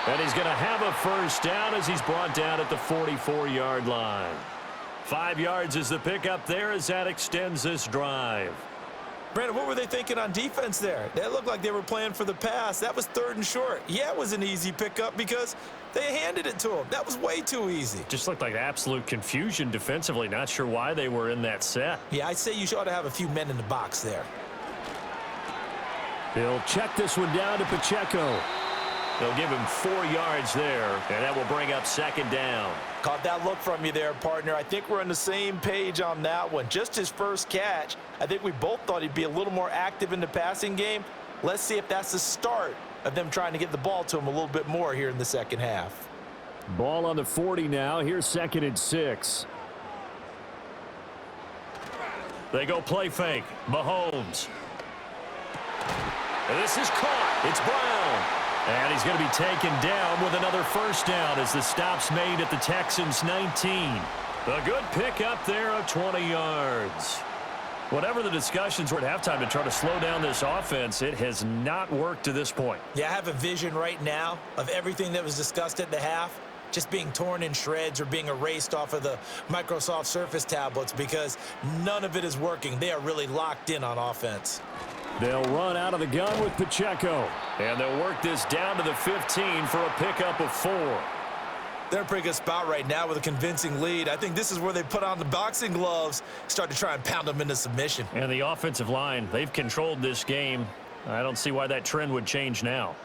And he's going to have a first down as he's brought down at the 44-yard line. 5 yards is the pickup there as that extends this drive. Brandon, what were they thinking on defense there? They looked like they were playing for the pass. That was 3rd and short. Yeah, it was an easy pickup because they handed it to him. That was way too easy. Just looked like absolute confusion defensively. Not sure why they were in that set. Yeah, I'd say you ought to have a few men in the box there. He'll check this one down to Pacheco. They'll give him 4 yards there, and that will bring up 2nd down. Caught that look from you there, partner. I think we're on the same page on that one. Just his first catch. I think we both thought he'd be a little more active in the passing game. Let's see if that's the start of them trying to get the ball to him a little bit more here in the second half. Ball on the 40 now. Here's 2nd and 6. They go play fake. Mahomes. And this is caught. It's Brown. And he's going to be taken down with another first down as the stop's made at the Texans' 19. A good pickup there of 20 yards. Whatever the discussions were at halftime to try to slow down this offense, it has not worked to this point. Yeah, I have a vision right now of everything that was discussed at the half just being torn in shreds or being erased off of the Microsoft Surface tablets because none of it is working. They are really locked in on offense. They'll run out of the gun with Pacheco. And they'll work this down to the 15 for a pickup of 4. They're in a pretty good spot right now with a convincing lead. I think this is where they put on the boxing gloves, start to try and pound them into submission. And the offensive line, they've controlled this game. I don't see why that trend would change now.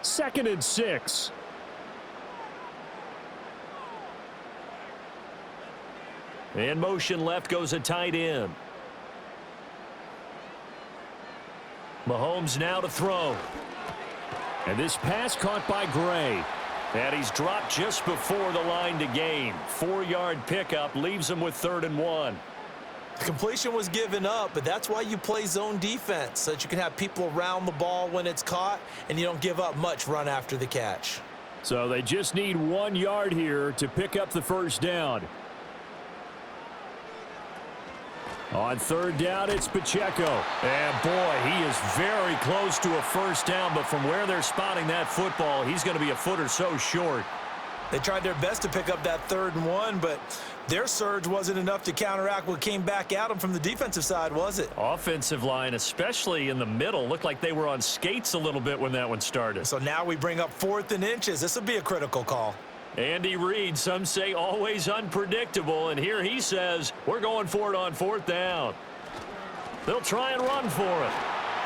2nd and 6. In motion left goes a tight end. Mahomes now to throw. And this pass caught by Gray. And he's dropped just before the line to gain. 4-yard pickup leaves him with 3rd and 1. The completion was given up, but that's why you play zone defense, so that you can have people around the ball when it's caught, and you don't give up much run after the catch. So they just need 1 yard here to pick up the first down. On 3rd down, it's Pacheco. And, boy, he is very close to a first down, but from where they're spotting that football, he's going to be a foot or so short. They tried their best to pick up that 3rd and 1, but their surge wasn't enough to counteract what came back at them from the defensive side, was it? Offensive line, especially in the middle, looked like they were on skates a little bit when that one started. So now we bring up 4th and inches. This will be a critical call. Andy Reid, some say always unpredictable, and here he says we're going for it on 4th down. They'll try and run for it.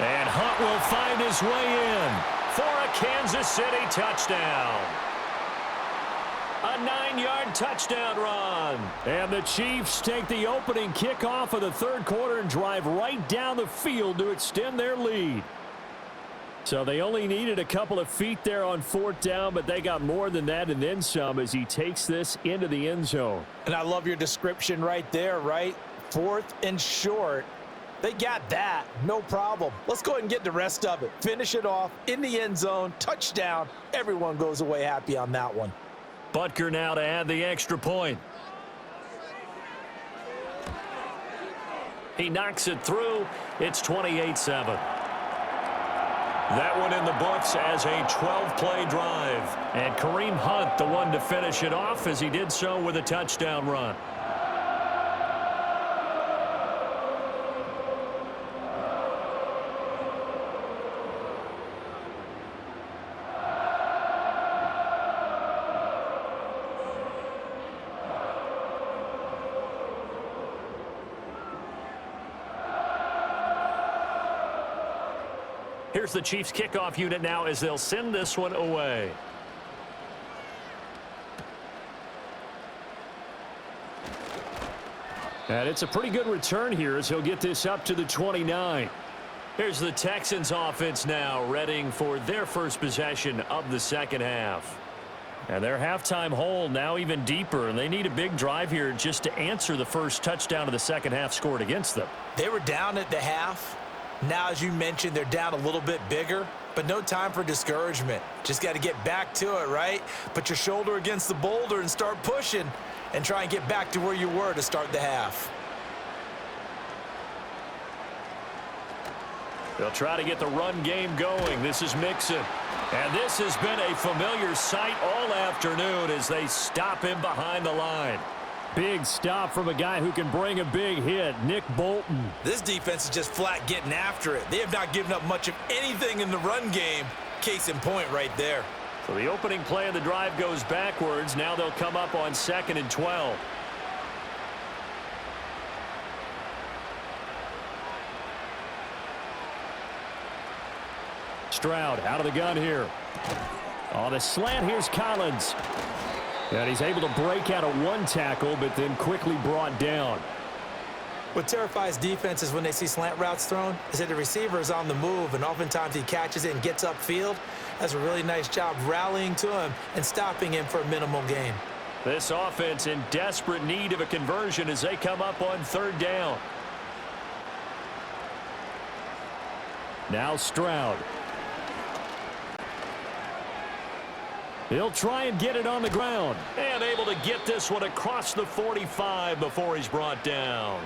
And Hunt will find his way in for a Kansas City touchdown. A 9-yard touchdown run. And the Chiefs take the opening kickoff of the 3rd quarter and drive right down the field to extend their lead. So they only needed a couple of feet there on 4th down, but they got more than that and then some as he takes this into the end zone. And I love your description right there, right? 4th and short. They got that. No problem. Let's go ahead and get the rest of it. Finish it off in the end zone. Touchdown. Everyone goes away happy on that one. Butker now to add the extra point. He knocks it through. It's 28-7. That one in the books as a 12-play drive. And Kareem Hunt, the one to finish it off as he did so with a touchdown run. Here's the Chiefs kickoff unit now as they'll send this one away. And it's a pretty good return here as he'll get this up to the 29. Here's the Texans offense now readying for their first possession of the second half. And their halftime hole now even deeper, and they need a big drive here just to answer the first touchdown of the second half scored against them. They were down at the half. Now, as you mentioned, they're down a little bit bigger. but no time for discouragement. Just got to get back to it, right? Put your shoulder against the boulder and start pushing and try and get back to where you were to start the half. They'll try to get the run game going. This is Mixon. And this has been a familiar sight all afternoon as they stop him behind the line. Big stop from a guy who can bring a big hit, Nick Bolton. This defense is just flat getting after it. They have not given up much of anything in the run game. Case in point right there. So the opening play of the drive goes backwards. Now they'll come up on 2nd and 12. Stroud out of the gun here. On the slant, here's Collins. And he's able to break out of one tackle, but then quickly brought down. What terrifies defenses when they see slant routes thrown is that the receiver is on the move, and oftentimes he catches it and gets upfield. Does a really nice job rallying to him and stopping him for a minimal gain. This offense in desperate need of a conversion as they come up on 3rd down. Now Stroud. He'll try and get it on the ground. And able to get this one across the 45 before he's brought down.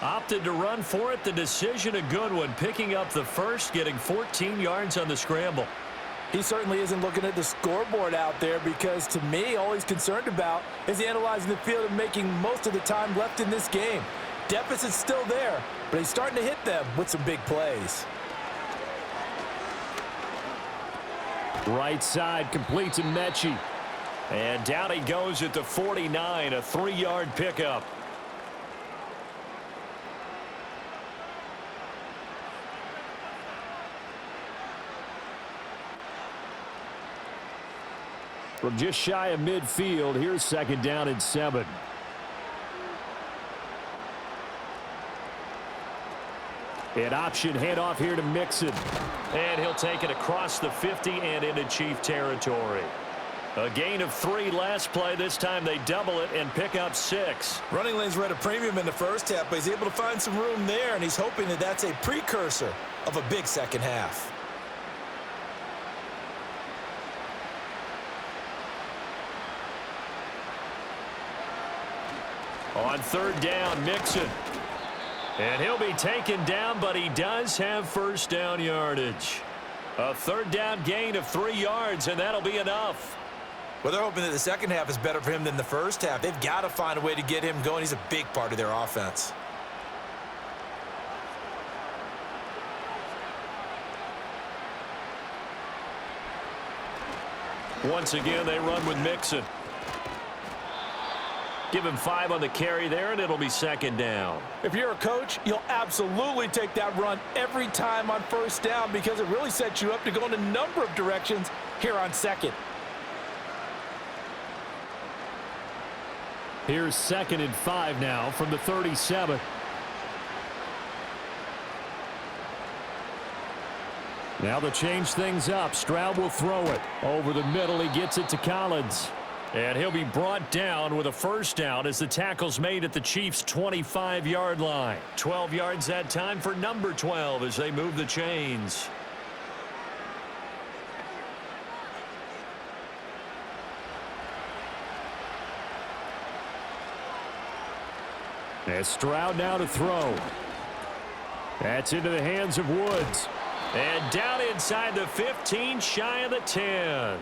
Opted to run for it. The decision a good one. Picking up the first, getting 14 yards on the scramble. He certainly isn't looking at the scoreboard out there because, to me, all he's concerned about is analyzing the field and making most of the time left in this game. Deficit's still there, but he's starting to hit them with some big plays. Right side completes to Mechie. And down he goes at the 49, a 3-yard pickup. From just shy of midfield, here's 2nd down and 7. An option handoff here to Mixon. And he'll take it across the 50 and into Chief territory. A gain of 3 last play. This time they double it and pick up 6. Running lanes were at a premium in the first half, but he's able to find some room there, and he's hoping that that's a precursor of a big second half. On 3rd down, Mixon. And he'll be taken down, but he does have 1st down yardage. A 3rd down gain of 3 yards, and that'll be enough. Well, they're hoping that the second half is better for him than the first half. They've got to find a way to get him going. He's a big part of their offense. Once again, they run with Mixon. Give him 5 on the carry there, and it'll be 2nd down. If you're a coach, you'll absolutely take that run every time on 1st down because it really sets you up to go in a number of directions here on 2nd. Here's 2nd and 5 now from the 37. Now they'll change things up. Stroud will throw it. Over the middle, he gets it to Collins. And he'll be brought down with a 1st down as the tackle's made at the Chiefs' 25-yard line. 12 yards that time for number 12 as they move the chains. And Stroud now to throw. That's into the hands of Woods. And down inside the 15, shy of the 10.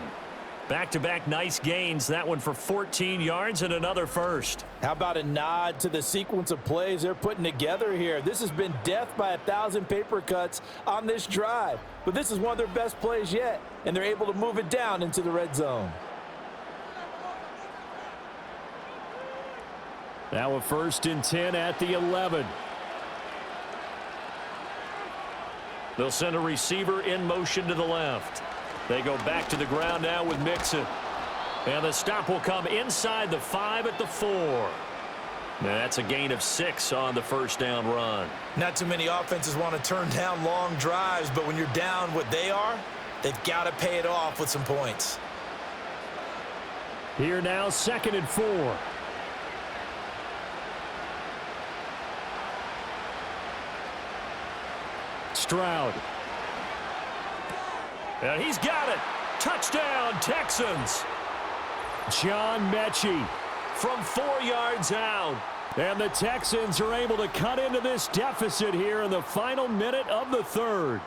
Back-to-back nice gains. That one for 14 yards and another 1st. How about a nod to the sequence of plays they're putting together here? This has been death by 1,000 paper cuts on this drive. But this is one of their best plays yet, and they're able to move it down into the red zone. Now a 1st and 10 at the 11. They'll send a receiver in motion to the left. They go back to the ground now with Mixon. And the stop will come inside the 5 at the 4. Now that's a gain of 6 on the 1st down run. Not too many offenses want to turn down long drives, but when you're down what they are, they've got to pay it off with some points. Here now, 2nd and 4. And he's got it. Touchdown, Texans. John Mechie from 4 yards out. And the Texans are able to cut into this deficit here in the final minute of the third.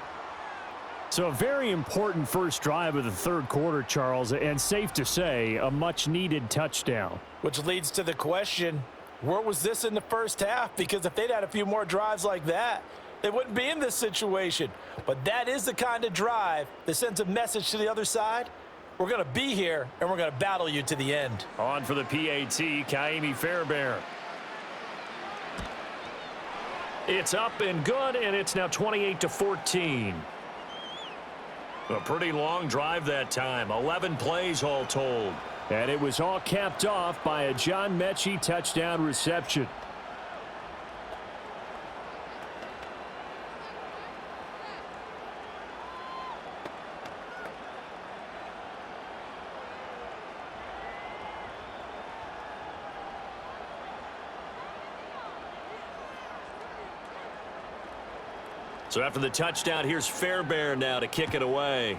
So a very important first drive of the third quarter, Charles, and safe to say, a much-needed touchdown. Which leads to the question, where was this in the first half? Because if they'd had a few more drives like that, they wouldn't be in this situation. But that is the kind of drive that sends a message to the other side. We're going to be here, and we're going to battle you to the end. On for the PAT, Kaimi Fairbairn. It's up and good, and it's now 28-14. A pretty long drive that time, 11 plays all told. And it was all capped off by a John Mechie touchdown reception. So after the touchdown, here's Fairbairn now to kick it away.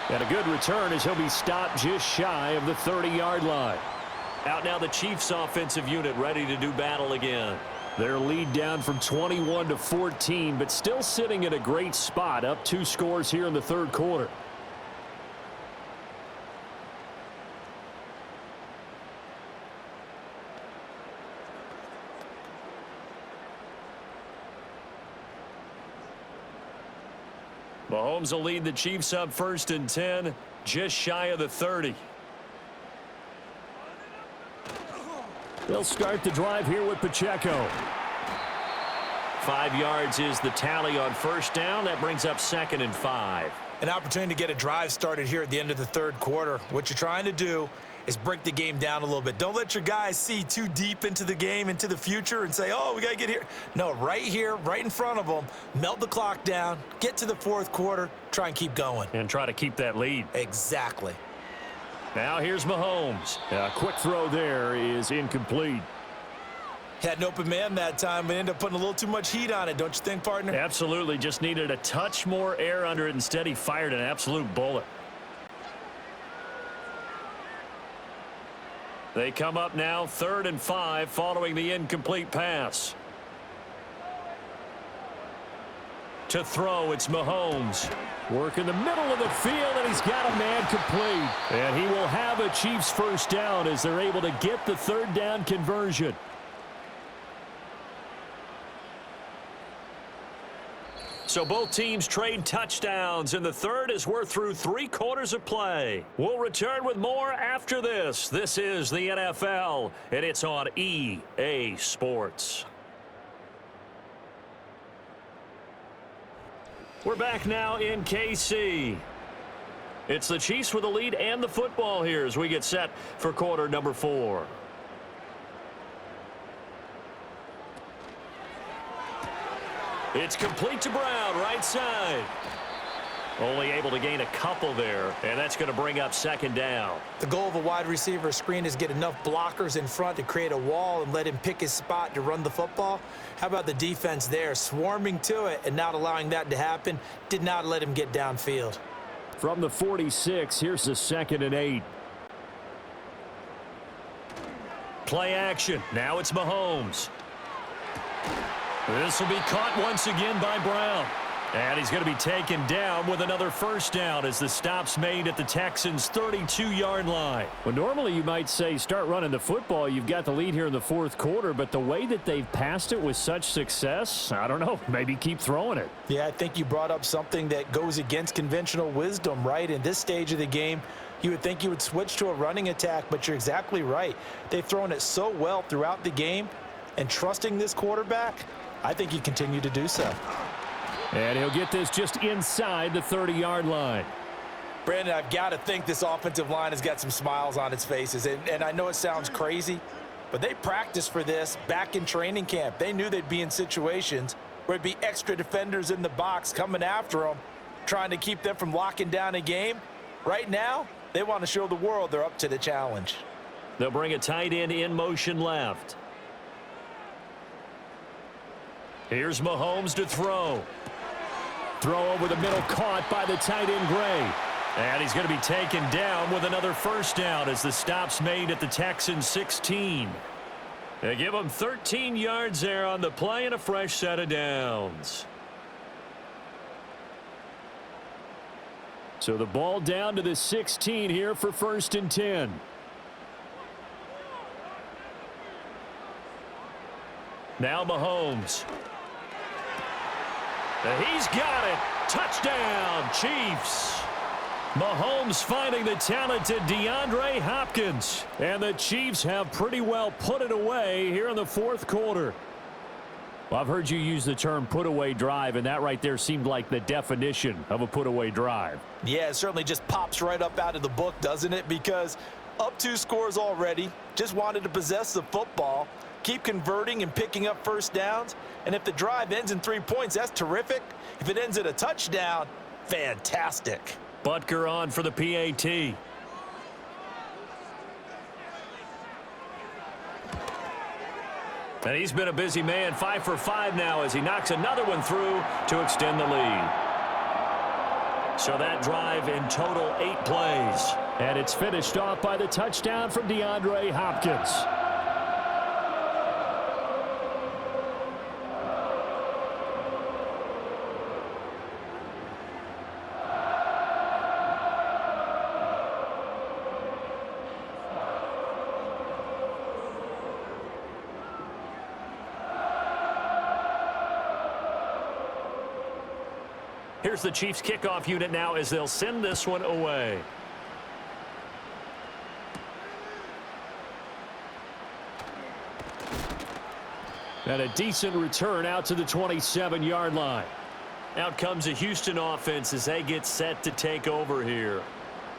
And a good return as he'll be stopped just shy of the 30-yard line. Out now the Chiefs offensive unit ready to do battle again. Their lead down from 21-14, but still sitting in a great spot, up 2 scores here in the third quarter. Mahomes will lead the Chiefs up 1st and 10, just shy of the 30. They'll start the drive here with Pacheco. 5 yards is the tally on first down. That brings up 2nd and 5. An opportunity to get a drive started here at the end of the third quarter. What you're trying to do is break the game down a little bit. Don't let your guys see too deep into the game, into the future, and say, oh, we got to get here. No, right here, right in front of them, melt the clock down, get to the fourth quarter, try and keep going. And try to keep that lead. Exactly. Now here's Mahomes. A quick throw there is incomplete. Had an open man that time, but ended up putting a little too much heat on it, don't you think, partner? Absolutely. Just needed a touch more air under it. Instead, he fired an absolute bullet. They come up now 3rd and 5 following the incomplete pass. To throw, it's Mahomes. Work in the middle of the field, and he's got a man complete. And he will have a Chiefs first down as they're able to get the 3rd down conversion. So both teams trade touchdowns in the third as we're through 3 quarters of play. We'll return with more after this. This is the NFL, and it's on EA Sports. We're back now in KC. It's the Chiefs with the lead and the football here as we get set for quarter number 4. It's complete to Brown, right side. Only able to gain a couple there, and that's going to bring up 2nd down. The goal of a wide receiver screen is get enough blockers in front to create a wall and let him pick his spot to run the football. How about the defense there, swarming to it and not allowing that to happen? Did not let him get downfield. From the 46, here's the 2nd and 8. Play action. Now it's Mahomes. This will be caught once again by Brown. And he's going to be taken down with another first down as the stop's made at the Texans' 32-yard line. Well, normally you might say start running the football. You've got the lead here in the fourth quarter, but the way that they've passed it with such success, I don't know, maybe keep throwing it. Yeah, I think you brought up something that goes against conventional wisdom, right? In this stage of the game, you would think you would switch to a running attack, but you're exactly right. They've thrown it so well throughout the game, and trusting this quarterback, I think you continue to do so. And he'll get this just inside the 30-yard line. Brandon, I've got to think this offensive line has got some smiles on its faces. And I know it sounds crazy, but they practiced for this back in training camp. They knew they'd be in situations where it'd be extra defenders in the box coming after them, trying to keep them from locking down a game. Right now, they want to show the world they're up to the challenge. They'll bring a tight end in motion left. Here's Mahomes to throw. Throw over the middle, caught by the tight end Gray. And he's going to be taken down with another first down as the stop's made at the Texans 16. They give him 13 yards there on the play and a fresh set of downs. So the ball down to the 16 here for 1st and 10. Now Mahomes. He's got it. Touchdown, Chiefs. Mahomes finding the talented DeAndre Hopkins. And the Chiefs have pretty well put it away here in the 4th quarter. Well, I've heard you use the term put-away drive, and that right there seemed like the definition of a put-away drive. Yeah, it certainly just pops right up out of the book, doesn't it? Because up 2 scores already, just wanted to possess the football, keep converting and picking up first downs. And if the drive ends in 3 points, that's terrific. If it ends in a touchdown, fantastic. Butker on for the PAT. And he's been a busy man, 5 for 5 now as he knocks another one through to extend the lead. So that drive in total 8 plays. And it's finished off by the touchdown from DeAndre Hopkins. Here's the Chiefs kickoff unit now as they'll send this one away. And a decent return out to the 27-yard line. Out comes the Houston offense as they get set to take over here.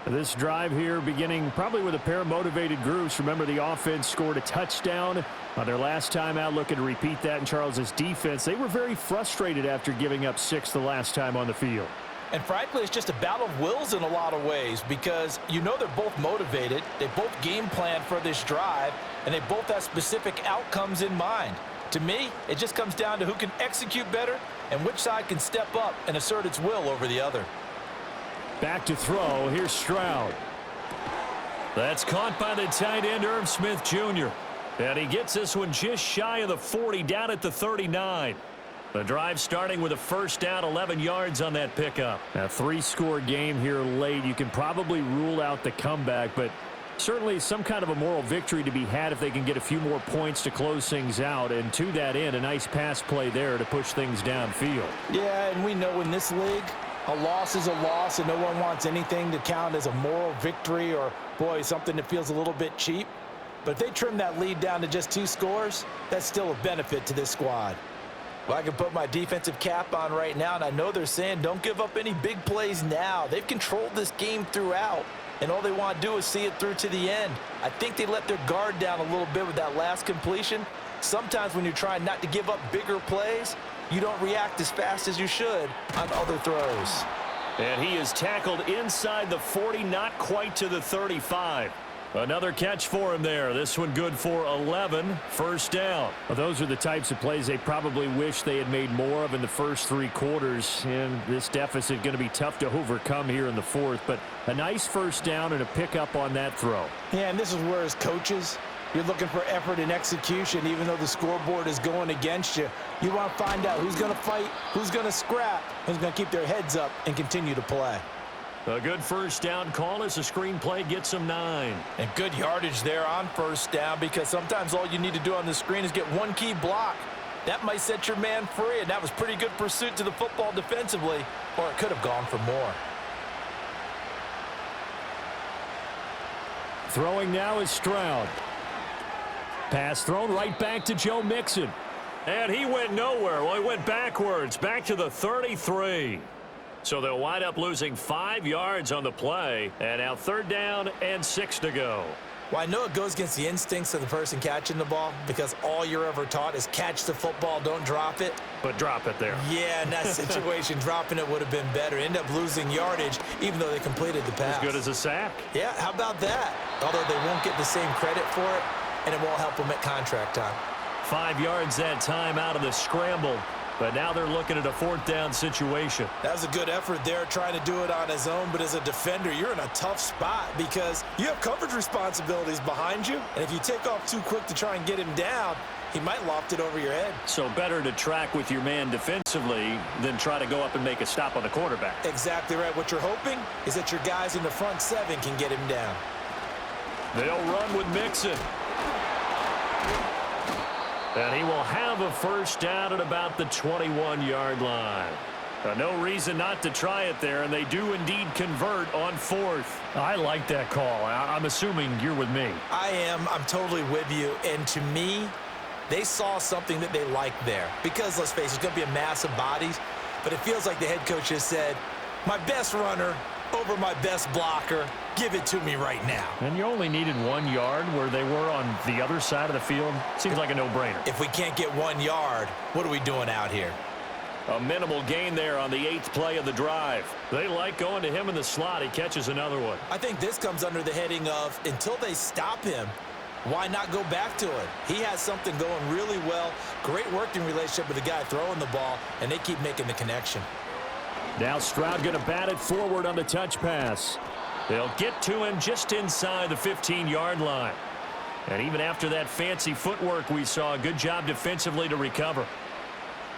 This drive here beginning probably with a pair of motivated groups. Remember, the offense scored a touchdown on their last time out, looking to repeat that in Charles's defense. They were very frustrated after giving up 6 the last time on the field. And frankly, it's just a battle of wills in a lot of ways because you know they're both motivated. They both game plan for this drive, and they both have specific outcomes in mind. To me, it just comes down to who can execute better and which side can step up and assert its will over the other. Back to throw. Here's Stroud. That's caught by the tight end, Irv Smith Jr. And he gets this one just shy of the 40, down at the 39. The drive starting with a first down, 11 yards on that pickup. A 3-score game here late. You can probably rule out the comeback, but certainly some kind of a moral victory to be had if they can get a few more points to close things out. And to that end, a nice pass play there to push things downfield. Yeah, and we know in this league, a loss is a loss, and no one wants anything to count as a moral victory or, boy, something that feels a little bit cheap. But if they trim that lead down to just 2 scores, that's still a benefit to this squad. Well, I can put my defensive cap on right now, and I know they're saying don't give up any big plays now. They've controlled this game throughout, and all they want to do is see it through to the end. I think they let their guard down a little bit with that last completion. Sometimes when you're trying not to give up bigger plays, you don't react as fast as you should on other throws. And he is tackled inside the 40, not quite to the 35. Another catch for him there. This one good for 11, first down. Well, those are the types of plays they probably wish they had made more of in the first 3 quarters. And this deficit going to be tough to overcome here in the 4th. But a nice first down and a pickup on that throw. Yeah, and this is where as coaches, you're looking for effort and execution, even though the scoreboard is going against you. You want to find out who's going to fight, who's going to scrap, who's going to keep their heads up and continue to play. A good first down call as the screen play gets them 9. And good yardage there on first down because sometimes all you need to do on the screen is get one key block. That might set your man free, and that was pretty good pursuit to the football defensively, or it could have gone for more. Throwing now is Stroud. Pass thrown right back to Joe Mixon. And he went nowhere. Well, he went backwards, back to the 33. So they'll wind up losing 5 yards on the play. And now 3rd down and 6 to go. Well, I know it goes against the instincts of the person catching the ball because all you're ever taught is catch the football, don't drop it. But drop it there. Yeah, in that situation, dropping it would have been better. End up losing yardage even though they completed the pass. As good as a sack. Yeah, how about that? Although they won't get the same credit for it, and it won't help them at contract time. 5 yards that time out of the scramble. But now they're looking at a 4th down situation. That was a good effort there, trying to do it on his own. But as a defender, you're in a tough spot because you have coverage responsibilities behind you. And if you take off too quick to try and get him down, he might loft it over your head. So better to track with your man defensively than try to go up and make a stop on the quarterback. Exactly right. What you're hoping is that your guys in the front 7 can get him down. They'll run with Mixon. And he will have a first down at about the 21-yard line. No reason not to try it there, and they do indeed convert on 4th. I like that call. I'm assuming you're with me. I am. I'm totally with you. And to me, they saw something that they liked there. Because, let's face it, it's going to be a mass of bodies. But it feels like the head coach has said, my best runner over my best blocker, give it to me right now. And you only needed 1 yard where they were on the other side of the field. Seems like a no-brainer. If we can't get 1 yard, what are we doing out here? A minimal gain there on the 8th play of the drive. They like going to him in the slot. He catches another one. I think this comes under the heading of, until they stop him, why not go back to it? He has something going really well. Great working relationship with the guy throwing the ball, and they keep making the connection. Now Stroud going to bat it forward on the touch pass. They'll get to him just inside the 15-yard line. And even after that fancy footwork we saw, a good job defensively to recover.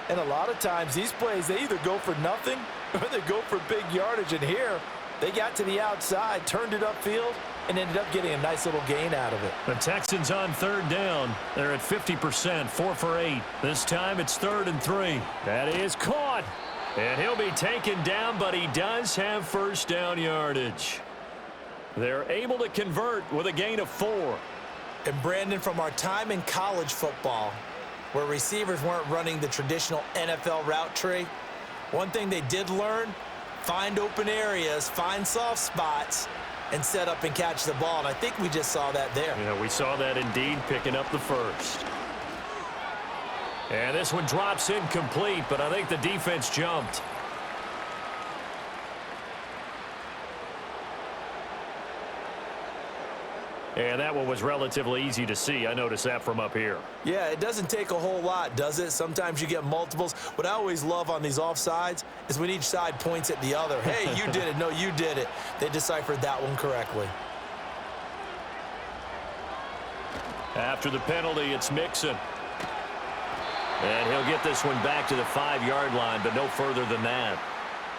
And a lot of times these plays, they either go for nothing or they go for big yardage. And here, they got to the outside, turned it upfield, and ended up getting a nice little gain out of it. The Texans on 3rd down. They're at 50%, 4 for 8. This time it's 3rd and 3. That is caught. And he'll be taken down, but he does have first down yardage. They're able to convert with a gain of 4. And Brandon, from our time in college football, where receivers weren't running the traditional NFL route tree, one thing they did learn, find open areas, find soft spots, and set up and catch the ball. And I think we just saw that there. Yeah, we saw that indeed, picking up the first. And this one drops incomplete, but I think the defense jumped. And that one was relatively easy to see. I noticed that from up here. Yeah, it doesn't take a whole lot, does it? Sometimes you get multiples. What I always love on these offsides is when each side points at the other. Hey, you did it. No, you did it. They deciphered that one correctly. After the penalty, it's Mixon. And he'll get this one back to the 5-yard line, but no further than that.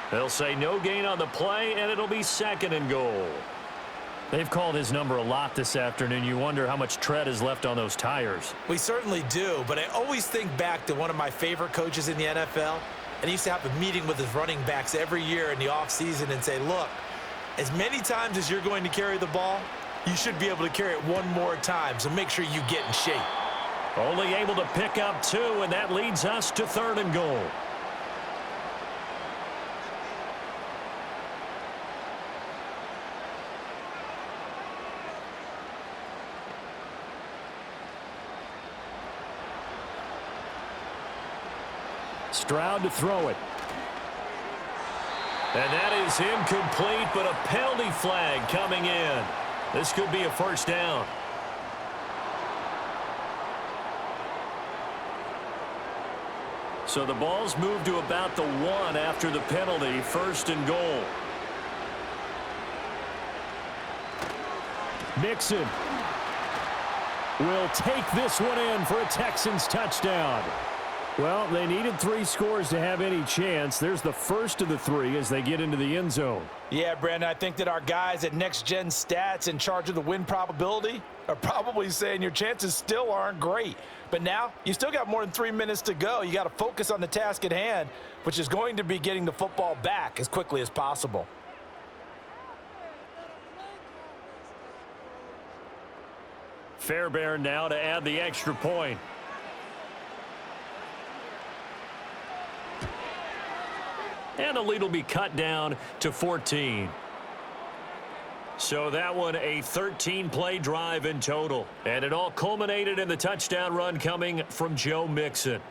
They'll say no gain on the play, and it'll be 2nd and goal. They've called his number a lot this afternoon. You wonder how much tread is left on those tires. We certainly do, but I always think back to one of my favorite coaches in the NFL, and he used to have a meeting with his running backs every year in the offseason and say, look, as many times as you're going to carry the ball, you should be able to carry it one more time, so make sure you get in shape. Only able to pick up 2, and that leads us to 3rd and goal. Stroud to throw it. And that is incomplete, but a penalty flag coming in. This could be a first down. So the ball's moved to about the 1 after the penalty, 1st and goal. Mixon will take this one in for a Texans touchdown. Well, they needed 3 scores to have any chance. There's the first of the 3 as they get into the end zone. Yeah, Brandon, I think that our guys at Next Gen Stats in charge of the win probability are probably saying your chances still aren't great. But now you still got more than 3 minutes to go. You got to focus on the task at hand, which is going to be getting the football back as quickly as possible. Fairbairn now to add the extra point. And the lead will be cut down to 14. So that one a 13-play drive in total. And it all culminated in the touchdown run coming from Joe Mixon.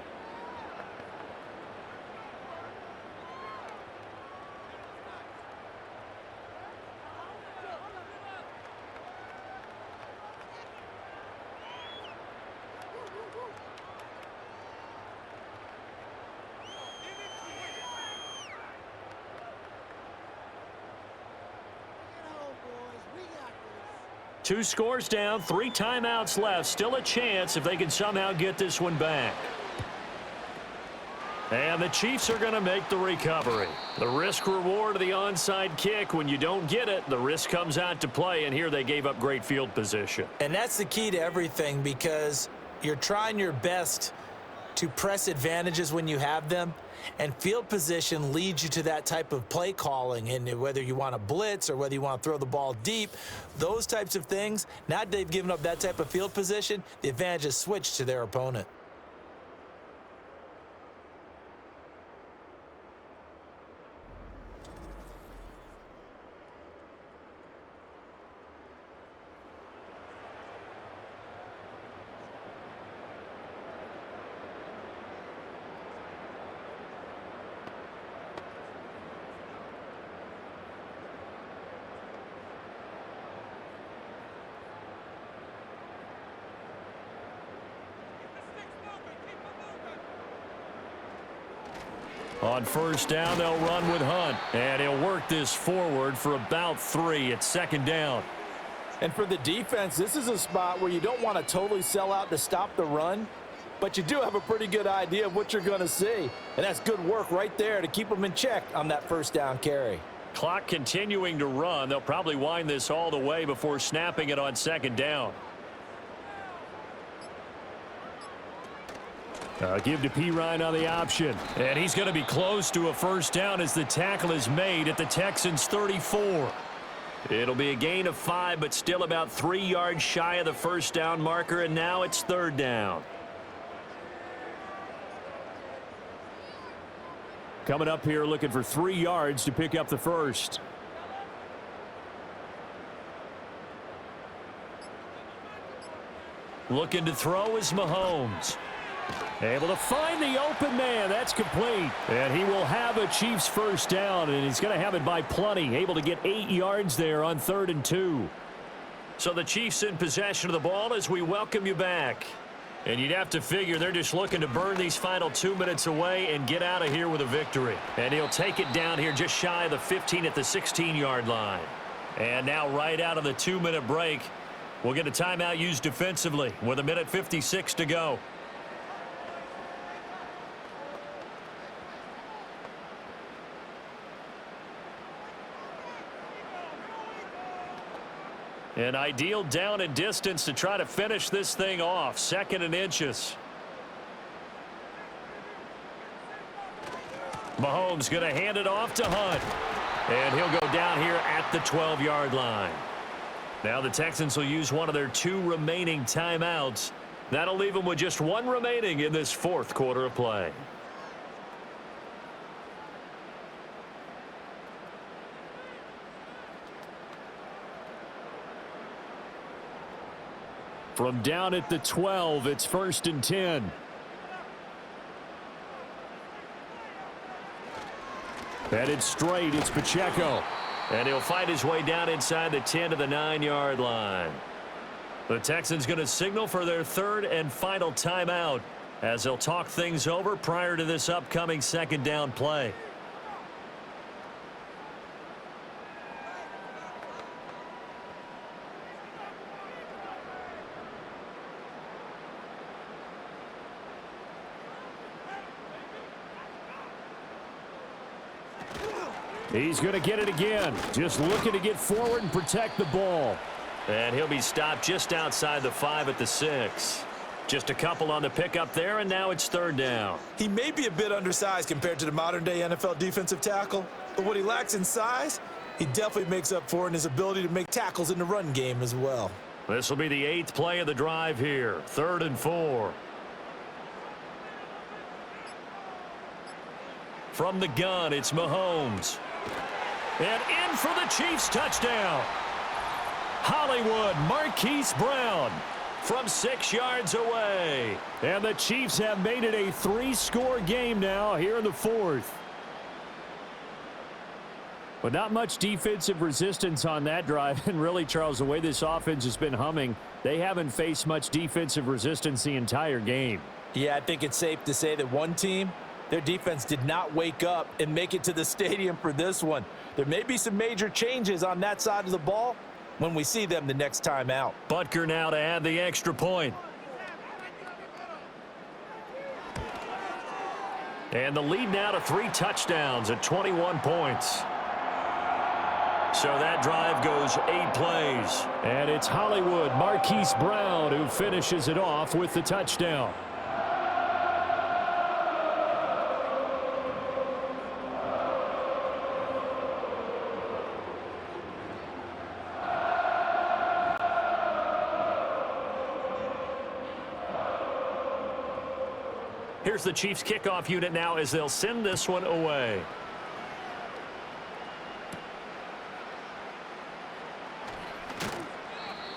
2 scores down, 3 timeouts left. Still a chance if they can somehow get this one back. And the Chiefs are going to make the recovery. The risk-reward of the onside kick. When you don't get it, the risk comes out to play, and here they gave up great field position. And that's the key to everything, because you're trying your best to press advantages when you have them, and field position leads you to that type of play calling. And whether you want to blitz or whether you want to throw the ball deep, those types of things, now that they've given up that type of field position, the advantage is switched to their opponent. On first down, they'll run with Hunt. And he'll work this forward for about 3. It's second down. And for the defense, this is a spot where you don't want to totally sell out to stop the run, but you do have a pretty good idea of what you're going to see. And that's good work right there to keep them in check on that first down carry. Clock continuing to run. They'll probably wind this all the way before snapping it on second down. Give to Pirine on the option. And he's going to be close to a first down as the tackle is made at the Texans' 34. It'll be a gain of 5, but still about 3 yards shy of the first down marker, and now it's third down. Coming up here looking for 3 yards to pick up the first. Looking to throw is Mahomes. Able to find the open man. That's complete. And he will have a Chiefs first down, and he's going to have it by plenty. Able to get 8 yards there on 3rd and 2. So the Chiefs in possession of the ball as we welcome you back. And you'd have to figure they're just looking to burn these final 2 minutes away and get out of here with a victory. And he'll take it down here just shy of the 15 at the 16-yard line. And now right out of the 2-minute break, we'll get a timeout used defensively with 1:56 to go. An ideal down and distance to try to finish this thing off. 2nd and inches. Mahomes going to hand it off to Hunt. And he'll go down here at the 12-yard line. Now the Texans will use one of their 2 remaining timeouts. That'll leave them with just 1 remaining in this 4th quarter of play. From down at the 12, it's 1st and 10. Headed straight, it's Pacheco. And he'll find his way down inside the 10 to the 9-yard line. The Texans going to signal for their 3rd and final timeout as they'll talk things over prior to this upcoming 2nd down play. He's going to get it again. Just looking to get forward and protect the ball. And he'll be stopped just outside the 5 at the 6. Just a couple on the pickup there, and now it's 3rd down. He may be a bit undersized compared to the modern-day NFL defensive tackle, but what he lacks in size, he definitely makes up for in his ability to make tackles in the run game as well. This will be the 8th play of the drive here. 3rd and 4. From the gun, it's Mahomes. And in for the Chiefs touchdown. Hollywood Marquise Brown from 6 yards away. And the Chiefs have made it a 3-score game now here in the 4th. But not much defensive resistance on that drive. And really, Charles, the way this offense has been humming, they haven't faced much defensive resistance the entire game. Yeah, I think it's safe to say that one team, their defense did not wake up and make it to the stadium for this one. There may be some major changes on that side of the ball, when we see them the next time out. Butker now to add the extra point. And the lead now to 3 touchdowns at 21 points. So that drive goes 8 plays. And it's Hollywood Marquise Brown who finishes it off with the touchdown. Here's the Chiefs kickoff unit now as they'll send this one away.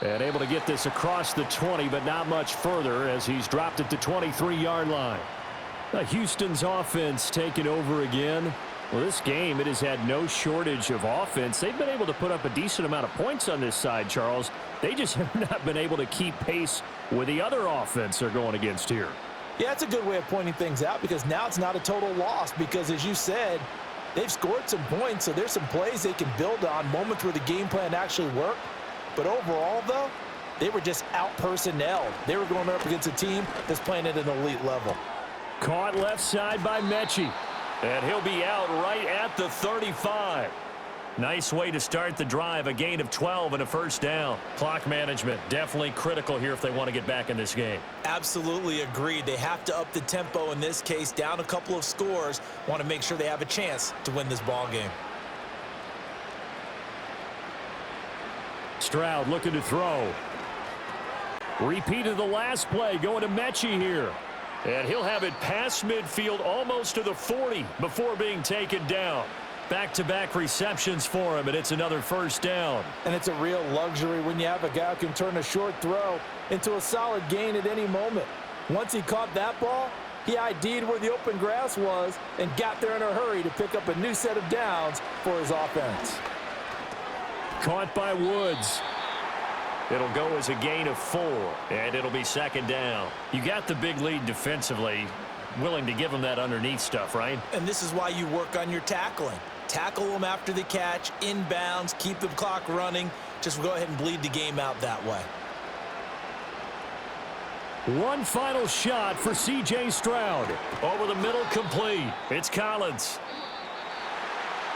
And able to get this across the 20, but not much further as he's dropped it to 23-yard line. Houston's offense taking over again. Well, this game, it has had no shortage of offense. They've been able to put up a decent amount of points on this side, Charles. They just have not been able to keep pace with the other offense they're going against here. Yeah, it's a good way of pointing things out because now it's not a total loss because, as you said, they've scored some points, so there's some plays they can build on, moments where the game plan actually worked. But overall, though, they were just out-personnelled. They were going up against a team that's playing at an elite level. Caught left side by Mechie. And he'll be out right at the 35. Nice way to start the drive, a gain of 12 and a first down. Clock management, definitely critical here if they want to get back in this game. Absolutely agreed. They have to up the tempo in this case, down a couple of scores. Want to make sure they have a chance to win this ball game. Stroud looking to throw. Repeat of the last play, going to Mechie here. And he'll have it past midfield almost to the 40 before being taken down. Back-to-back receptions for him, and it's another first down. And it's a real luxury when you have a guy who can turn a short throw into a solid gain at any moment. Once he caught that ball, he ID'd where the open grass was and got there in a hurry to pick up a new set of downs for his offense. Caught by Woods. It'll go as a gain of 4, and it'll be second down. You got the big lead defensively, willing to give them that underneath stuff, right? And this is why you work on your tackling. Tackle them after the catch, inbounds, keep the clock running. Just go ahead and bleed the game out that way. One final shot for C.J. Stroud. Over the middle, complete. It's Collins.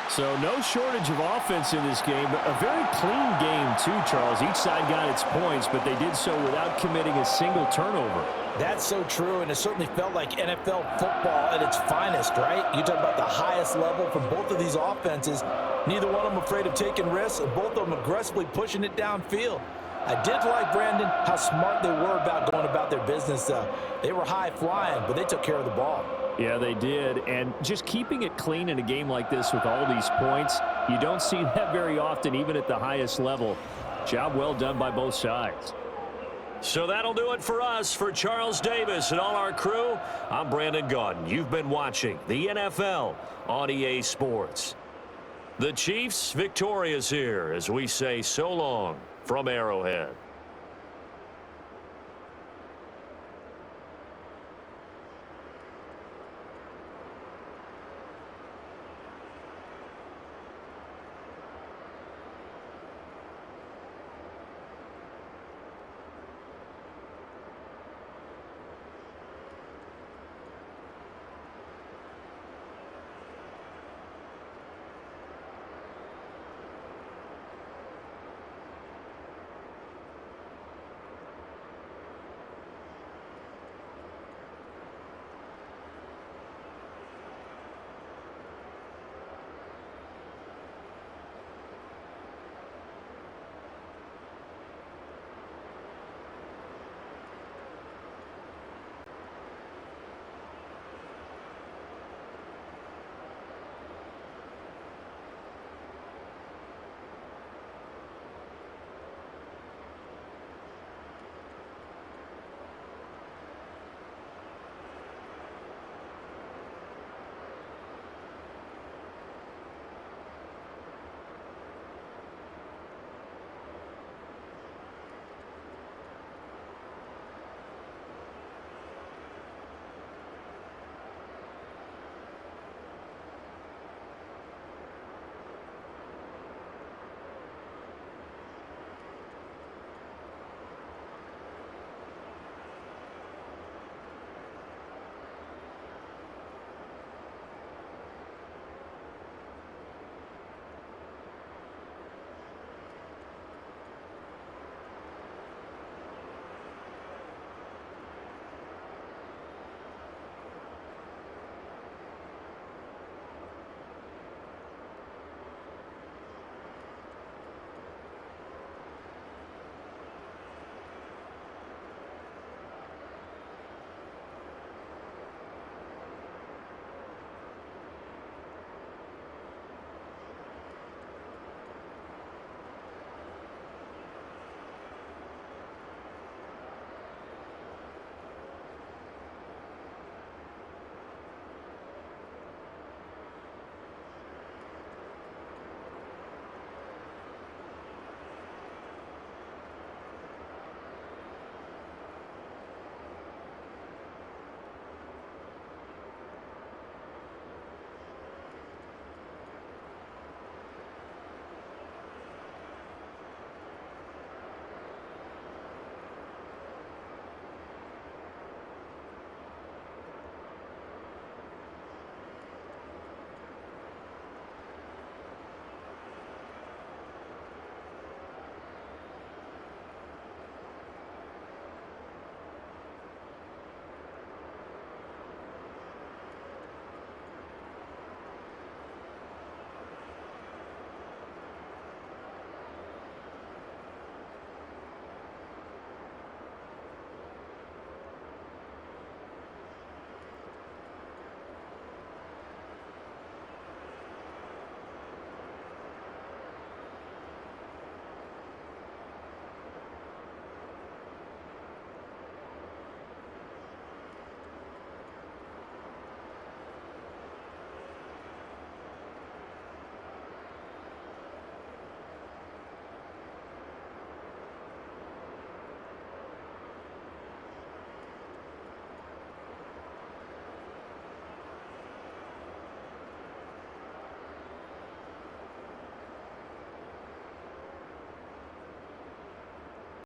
So no shortage of offense in this game, but a very clean game too, Charles. Each side got its points, but they did so without committing a single turnover. That's so true, and it certainly felt like NFL football at its finest, right? You talk about the highest level from both of these offenses. Neither one of them afraid of taking risks, and both of them aggressively pushing it downfield. I did like, Brandon, how smart they were about going about their business. They were high-flying, but they took care of the ball. Yeah, they did, and just keeping it clean in a game like this with all these points, you don't see that very often, even at the highest level. Job well done by both sides. So that'll do it for us. For Charles Davis and all our crew, I'm Brandon Gaudin. You've been watching the NFL on EA Sports. The Chiefs victorious here as we say so long from Arrowhead.